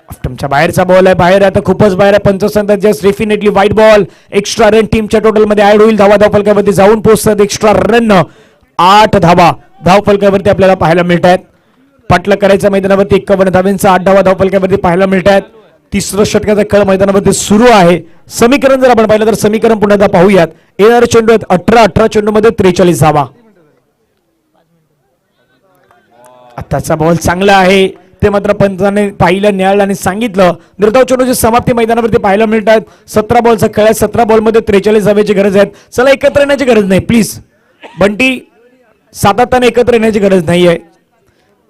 ऑफ्टमच्या बाहेरचा बॉल आहे, बाहेर आता खूपच बाहेर आहे. पंच सांगतात जस्ट डेफिनेटली वाईट बॉल. एक्स्ट्रा रन टीमच्या टोटल मध्ये ऍड होईल. धावफलकावरती जाऊन पोहोचतात एक्स्ट्रा रन 8 धावा धावफलकावरती आपल्याला पाहायला मिळत आहेत. पाठलाग करायचा मैदानावरती 51 धावांचा 8 धावा धावफलकावरती पाहायला मिळत आहेत. 3रं षटकाचा खेळ मैदानावरती सुरू आहे. समीकरण जर आपण पाहिलं तर समीकरण पुन्हा एकदा पाहूयात. येणारे चेंडू आहेत 18 चेंडू मध्ये 43 धावा. आताचा बॉल चांगला आहे, ते मात्र पंचाने पाहिलं न्यायालयाने आणि सांगितलं. निर्धाव चेंडूची समाप्ती मैदानावरती पाहायला मिळतात. 17 बॉलचा खेळ आहे, 17 बॉलमध्ये 43 धावेची गरज आहे. चला एकत्र येण्याची गरज नाही प्लीज बंटी, सातत्याने एकत्र येण्याची गरज नाहीये.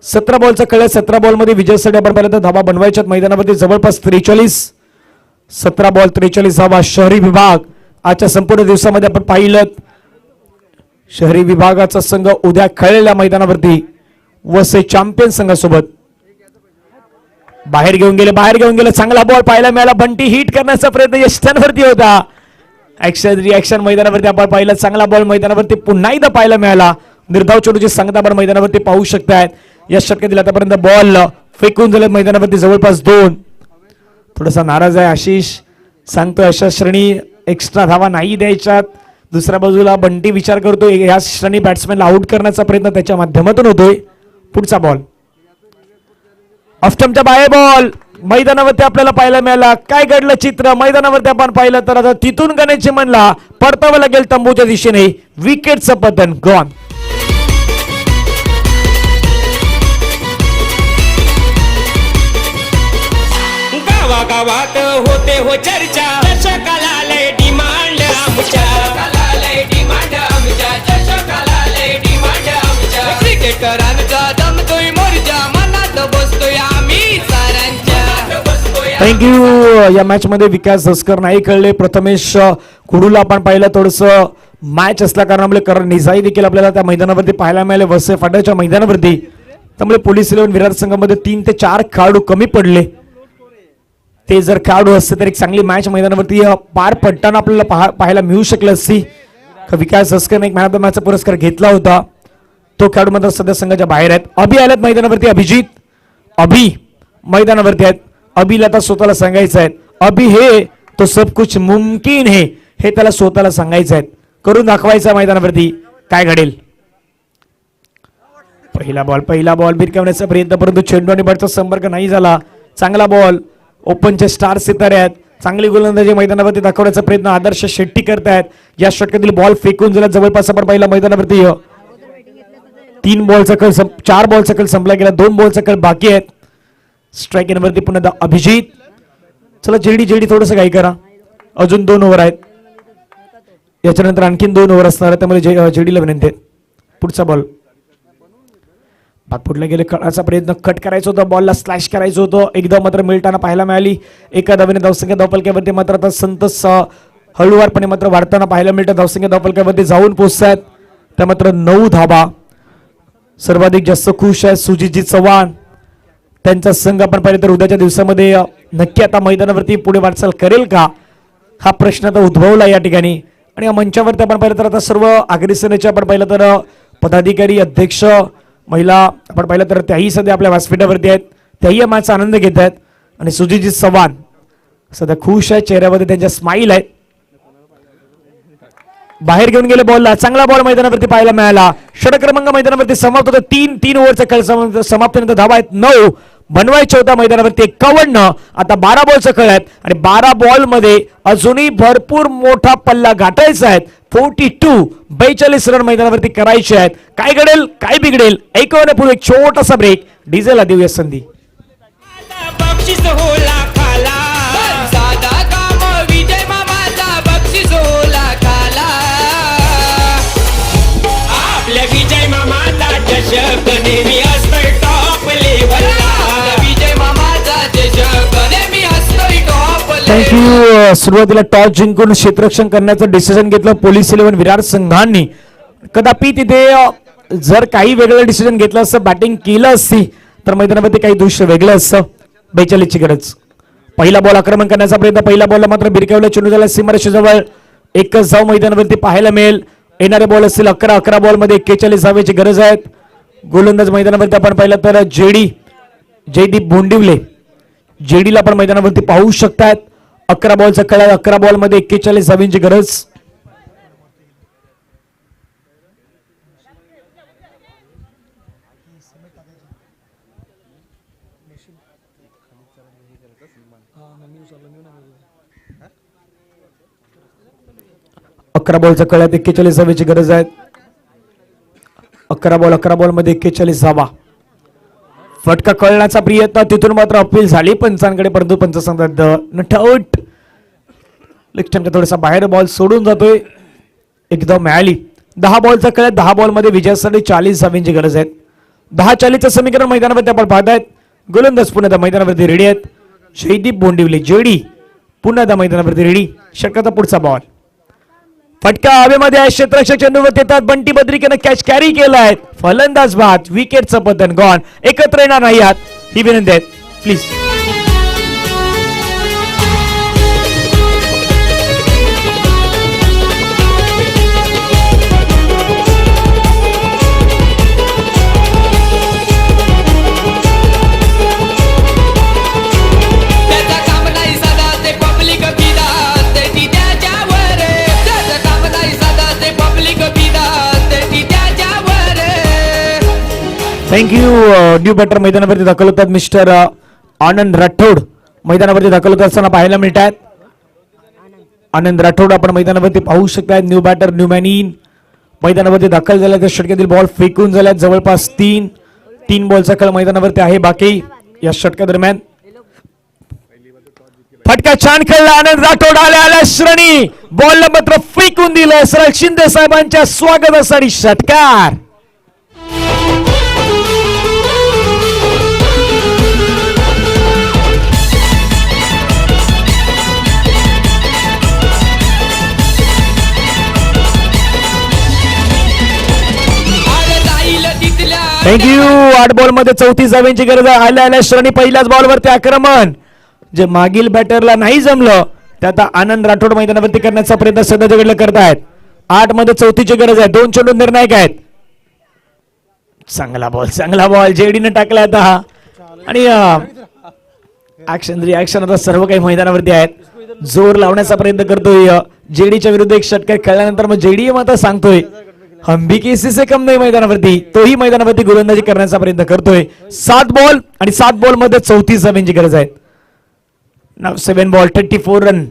17 बॉलचा खेळ आहे, 17 बॉलमध्ये विजयासाठी आपण पाहिलं तर धावा बनवायच्यात मैदानावरती जवळपास 43. 17 बॉल 43 धावा. शहरी विभाग आजच्या संपूर्ण दिवसामध्ये आपण पाहिलं शहरी विभागाचा संघ उद्या खेळलेल्या मैदानावरती वसई चॅम्पियन संघासोबत बाहेर घेऊन गेले. चांगला बॉल पाहायला मिळाला. बंटी हिट करण्याचा प्रयत्न यष्टांवरती होता. ऍक्शन रिॲक्शन मैदानावरती आपण पाहिलं. चांगला बॉल मैदानावरती पुन्हा एकदा पाहायला मिळाला. निर्धाव चेंडूची सांगता आपण मैदानावरती पाहू शकतायत. या षटकातील आतापर्यंत बॉल फेकून झाले मैदानावरती जवळपास 2. थोडासा नाराज आहे आशिष, सांगतोय अशा श्रेणी एक्स्ट्रा धावा नाही द्यायच्यात. दुसऱ्या बाजूला बंटी विचार करतोय या श्रेणी बॅट्समॅनला आउट करण्याचा प्रयत्न त्याच्या माध्यमातून होतोय. पुढचा बॉल ऑफ्टमच्या बाहेर बॉल मैदानावरती आपल्याला पाहायला मिळाला. काय घडलं चित्र मैदानावरती आपण पाहिलं तर आता तिथून गणेश जिमनला परतावं लागेल तंबूच्या दिशेने. विकेटचं पतन गॉन.
गावागावात होते हो चर्चा, चषकाला लय डिमांड आमच्या, क्रिकेटरांचा दमतोय मोर्चा, मनात बसतोय आम्ही सारांच्या.
थँक्यू. या मॅच मध्ये विकास धसकर नाही खेळले. प्रथमेश कुडूला आपण पाहिलं थोडस मॅच असल्या कारणामुळे कारण निजाई देखील आपल्याला त्या मैदानावरती पाहायला मिळाले वसई फाट्याच्या मैदानावरती. त्यामुळे पोलीस 11 विरार संघामध्ये 3 ते 4 खेळाडू कमी पडले. ते जर खेळाडू असते तर एक चांगली मॅच मैदानावरती पार पडताना आपल्याला पाहायला मिळू शकलं असती. विकास धसकरने एक मॅन ऑफ द मॅचचा पुरस्कार घेतला होता. तो खेळाडू मात्र सध्या संघाच्या बाहेर आहेत. अभि आल्यात मैदानावरती. अभि मैदानावरती आहेत. अभिला आता स्वतःला सांगायचं आहे अभि हे तो सब कुछ मुमकिन है हे त्याला स्वतःला सांगायचं आहे. करून दाखवायचं मैदानावरती. काय घडेल. पहिला बॉल भिरकावण्याचा प्रयत्न परंतु चेंडू आणि बॅटचा संपर्क नाही झाला. चांगला बॉल. ओपनचे स्टार सितारे आहेत. चांगली गोलंदाजी मैदानावरती दाखवण्याचा प्रयत्न आदर्श शेट्टी करतायत. या षटकातील बॉल फेकून झाला जवळपास आपण पहिला मैदानावरती 3 बॉलचा खेळ 4 बॉलचा खेळ संपला गेला. 2 बॉलचा खेळ बाकी आहेत. स्ट्राईक इनवरती पुन्हा अभिजित. चला जेडी थोडस काही करा. अजून 2 ओव्हर आहेत. याच्यानंतर आणखीन 2 ओव्हर असणार आहे त्यामुळे जेडीला विनंती आहे. पुढचा बॉल पाठपुटला गेले, कळाचा प्रयत्न, कट करायचा होता, बॉलला स्लॅश करायचं होतं, एकदा मात्र मिळताना पाहायला मिळाली. एका धावेने धावसंख्या धावपलक्यावरती मात्र आता संतस हळूवारपणे मात्र वाढताना पाहायला मिळतं. धावसंख्या धावपलक्यावरती जाऊन पोहोचतात. त्या मात्र 9 धावा. सर्वाधिक जास्त खुश आहे सुजितजी चव्हाण. त्यांचा संघ आपण पाहिलं तर उद्याच्या दिवसामध्ये नक्की आता मैदानावरती पुढे वाटचाल करेल का, हा प्रश्न आता उद्भवला या ठिकाणी. आणि या मंचावरती आपण पाहिलं तर आता सर्व आगरी सेनेचे आपण पाहिलं तर पदाधिकारी, अध्यक्ष, महिला आपण पाहिलं तर त्याही सध्या आपल्या व्यासपीठावरती आहेत. त्याही या मॅचचा आनंद घेत आहेत. आणि सुजितजी चव्हाण सध्या खुश आहे, चेहऱ्यामध्ये त्यांच्या स्माईल आहे. बाहेर घेऊन गेले बॉलला, चांगला बॉल मैदानावरती पाहायला मिळाला. षटक्रमांक मैदानावरती समाप्त होतो. 3 ओव्हरचा खेळ समाप्त होण्याचा धावा आहेत 9. बनवायचे होता मैदानावरती 51. आता 12 बॉलचा खेळ आहेत आणि 12 बॉल मध्ये अजूनही भरपूर मोठा पल्ला गाठायचा आहे. 42 रन मैदानावरती करायचे आहेत. काय घडेल काय बिघडेल ऐकवण्यापूर्वी एक छोटासा ब्रेक. डिझेलला देऊया संधी.
बक्षीस हो लाखाला, साधा काम विजय मामाचा बक्षीस हो लाखाला. आपल्या विजय मामाचा चषक नेहमी असतोय टॉप लेवलला. विजय मामाचा चषक नेहमी असतोय टॉप लेवलला.
थँक्यू. सुरुवातीला टॉस जिंकून क्षेत्ररक्षण करण्याचं डिसिजन घेतलं पोलीस 11 विराट संघांनी. कदापि तिथे जर काही वेगळं डिसिजन घेतलं असतं, बॅटिंग केलं असती तर मैदानामध्ये काही दृश्य वेगळं असतं. 42 ची गरज. पहिला बॉल आक्रमण करण्याचा प्रयत्न, पहिला बॉलला मात्र बिरकावला, चेंडू झाला सीमारेषेजवळ. एकच धाव मैदानावरती पाहायला मिळेल. येणारे बॉल असतील 11 बॉल मध्ये 41 धावेची गरज आहे. गोलंदाज मैदानावरती आपण पाहिलं तर जयदीप बोंडिवले, जेडीला आपण मैदानावरती पाहू शकतात. 11 बॉलचा खेळ, 11 बॉल मध्ये 41 धावांची गरज. अकरा बॉलचा खेळ, 41 धावेची गरज आहे. 11 बॉल मध्ये 41 धावा. फटका कळण्याचा प्रयत्न, तिथून मात्र अपील झाली पंचांकडे, परंतु पंच सांगतात नट आउट. लेफ्टच्या थोडासा बाहेर बॉल सोडून जातोय. एकदा मिळाली. 10 बॉलचा खेळ, 10 बॉल मध्ये विजयासाठी 40 धावांची गरज आहे. 10-40चं समीकरण मैदानावरती आपण पाहतायत. गोलंदाज पुन्हा मैदानावरती रेडी आहेत. जयदीप बोंडिवले, जेडी पुन्हा मैदानावरती रेडी. षटकाचा पुढचा बॉल, फटका हवेमध्ये आहे. क्षेत्ररक्षक चेंडूवर येतात. बंटी बद्रिकेनं कॅच कॅरी केलाय. फलंदाज बाद, विकेटचं पतन गॉन. एकत्र येणार नाही आहात ही विनंती आहे प्लीज.
त्याचा काम नाही साधा ते पब्लिक पिदा ते त्याच्यावर. त्याचा काम नाही साधा ते पब्लिक पिदा ते त्याच्यावर.
थँक्यू. न्यू बॅटर मैदानावरती दाखल होतात. मिस्टर आनंद राठोड मैदानावरती दाखल होत असताना पाहायला मिळतात. आनंद राठोड आपण मैदानावरती पाहू शकतात. New batter, new man in मैदानावरती दाखल झाला. त्या षटकातील बॉल फेकून झाल्यात जवळपास 3 बॉलचा खेळ मैदानावरती आहे बाकी या षटका दरम्यान. फटका छान खेळला. आनंद राठोड आल्या श्रेणी बॉलला मात्र फेकून दिलं. सरळ शिंदे साहेबांच्या स्वागतासाठी षटकार. थँक्यू. 8 बॉल मध्ये 34 धावांची गरज आहे. आल्या श्रेणी पहिल्याच बॉलवरती आक्रमण जे मागील बॅटरला नाही जमलं ते आता आनंद राठोड मैदानावरती करण्याचा प्रयत्न सध्याकडे करतायत. 8 मध्ये 34ची गरज आहे. 2 चेंडू निर्णायक आहेत. चांगला बॉल जेडीने टाकला आता हा. आणि ऍक्शन रिॲक्शन आता सर्व काही मैदानावरती आहेत. जोर लावण्याचा प्रयत्न करतोय जेडीच्या विरुद्ध एक षटकार खेळल्यानंतर मग जेडी मात्र सांगतोय हम भी किसी से कम नाही मैदानावरती. तोही मैदानावरती गोलंदाजी करण्याचा प्रयत्न करतोय. 7 बॉल आणि 7 बॉल मध्ये 34 धावांची गरज आहे. 7 बॉल 34 रन.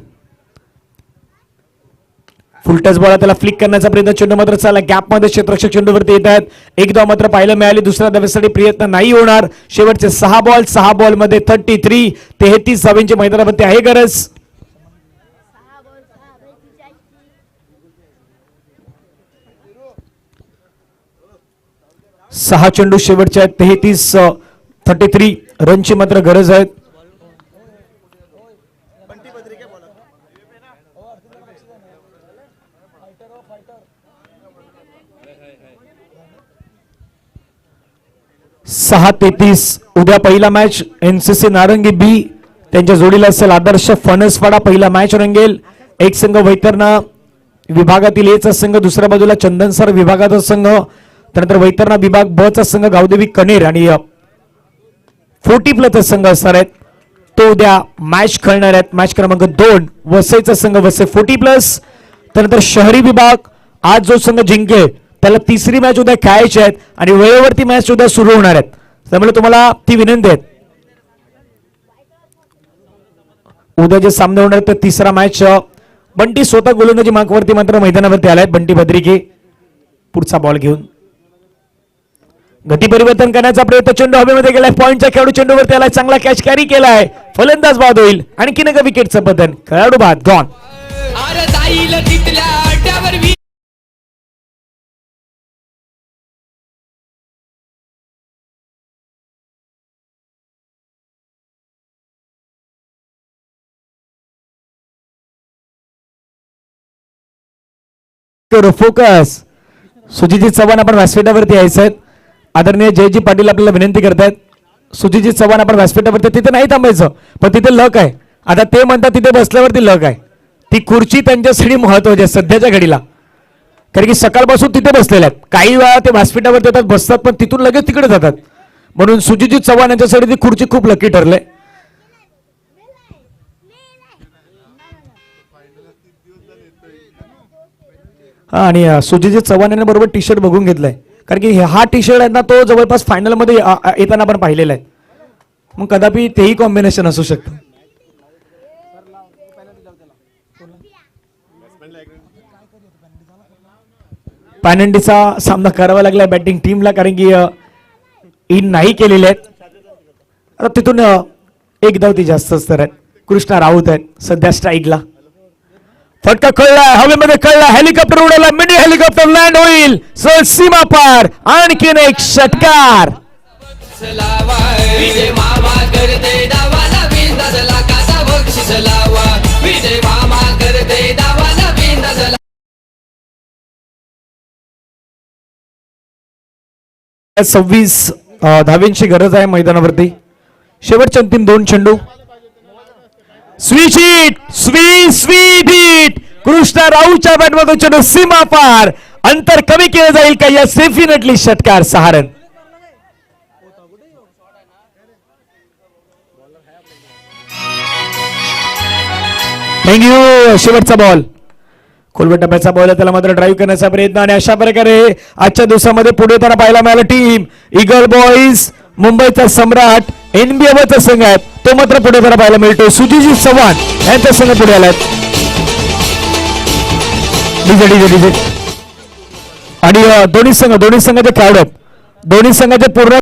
फुलटच बॉल त्याला फ्लिक करण्याचा प्रयत्न. चेंडू मात्र चालला गॅप मध्ये. क्षेत्ररक्षक चेंडूवरती येत आहेत. एकदा मात्र पाहायला मिळाली. दुसऱ्या धावेसाठी प्रयत्न नाही होणार. शेवटचे 6 बॉल मध्ये 33 धावांची मैदानावरती आहे गरज. 6 चेंडू शेवटचे आहेत. 33 रनची मात्र गरज आहे. उद्या पहिला मॅच NCC नारंगी बी त्यांच्या जोडीला असेल आदर्श फणसवाडा. पहिला मॅच रंगेल. एक संघ वैतरणा विभागातील एचा संघ, दुसऱ्या बाजूला चंदनसर विभागाचा संघ, त्यानंतर वैतरणा विभाग ब चा संघ गावदेवी कनेर आणि 40+ संघ असणार आहेत. तो उद्या मॅच खेळणार आहेत. मॅच क्रमांक 2 वसईचा संघ वसई 40+. त्यानंतर शहरी विभाग आज जो संघ जिंकेल त्याला तिसरी मॅच उद्या खेळायची आहेत आणि वेळेवरती मॅच उद्या सुरू होणार आहेत. त्यामुळे तुम्हाला ती विनंती आहे. उद्या जे सामने होणार आहेत तिसरा मॅच बंटी स्वतः गोलंदाजी मार्कवरती मात्र मैदानावरती आलाय. बंटी भद्रिके पुढचा बॉल घेऊन गती परिवर्तन करण्याचा प्रयत्न. चेंडू हवेमध्ये गेलाय. पॉईंटचा खेळाडू चेंडूवरती आलाय. चांगला कॅच कॅरी केलाय. फलंदाज बाद होईल. आणखीन एका विकेटचं पतन. खेळाडू बाद गॉन.
अरे जाईल तिथल्या अड्ड्यावर
फोकस. सुजित चव्हाण आपण व्यासपीठावरती यायचं आहेत. आदरणीय जयजी पाटील आपल्याला विनंती करतायत. सुजित चव्हाण आपण व्यासपीठावरती तिथे नाही थांबायचं, पण तिथे लक आहे. आता ते म्हणतात तिथे बसल्यावरती लक आहे. ती खुर्ची त्यांच्यासाठी महत्वाची आहे सध्याच्या घडीला, कारण की सकाळपासून तिथे बसलेल्या आहेत. काही वेळा ते व्यासपीठावरती येतात, बसतात, पण तिथून लगेच तिकडे जातात. म्हणून सुजित चव्हाण यांच्यासाठी ती खुर्ची खूप लकी ठरले. आणि सुजित चव्हाण यांनी बरोबर टी शर्ट बघून घेतलाय, कारण की हा टी शर्ट आहे ना तो जवळपास फायनल मध्ये येताना आपण पाहिलेला आहे. मग कदापि तेही कॉम्बिनेशन असू शकतं. पॅनंडीचा सामना करावा लागला बॅटिंग टीमला, कारण की इन नाही केलेले आहेत. आता तिथून एक धावती जास्त असतात आहेत. कृष्णा राऊत आहेत सध्या स्ट्राईकला. फटका कळला, हवेमध्ये कळला, हेलिकॉप्टर उडाला, मिनी हेलिकॉप्टर लँड होईल सर सीमा पार. आणखीन एक षटकार.
विजय मामा करते डावाला बिंदास लाखाचा बक्षीस लावा. विजय मामा करते डावाला बिंदास.
26 धावेंची गरज आहे मैदानावरती. शेवटचे अंतिम 2 चेंडू. स्वीट हिट कृष्णा राऊच्या बॅटमधून चेंडू सीमा पार. अंतर कमी केलं जाईल का? यस, डेफिनेटली षटकार. 6 रन. थँक्यू. शेवटचा बॉल खोलवर टप्प्याचा बॉल, त्याला मात्र ड्राईव्ह करण्याचा प्रयत्न. आणि अशा प्रकारे आजच्या दिवसामध्ये पुढे त्यांना पाहायला मिळालं टीम ईगल बॉईज मुंबईचा सम्राट NBA चा संघ आहे तो मात्र पुढे त्यांना पाहायला मिळतो. सुजित चव्हाण यांचा संघ पुढे आलाय. आणि दोन्ही संघाचे खेळाडू आहेत. दोन्ही संघाचे पूर्ण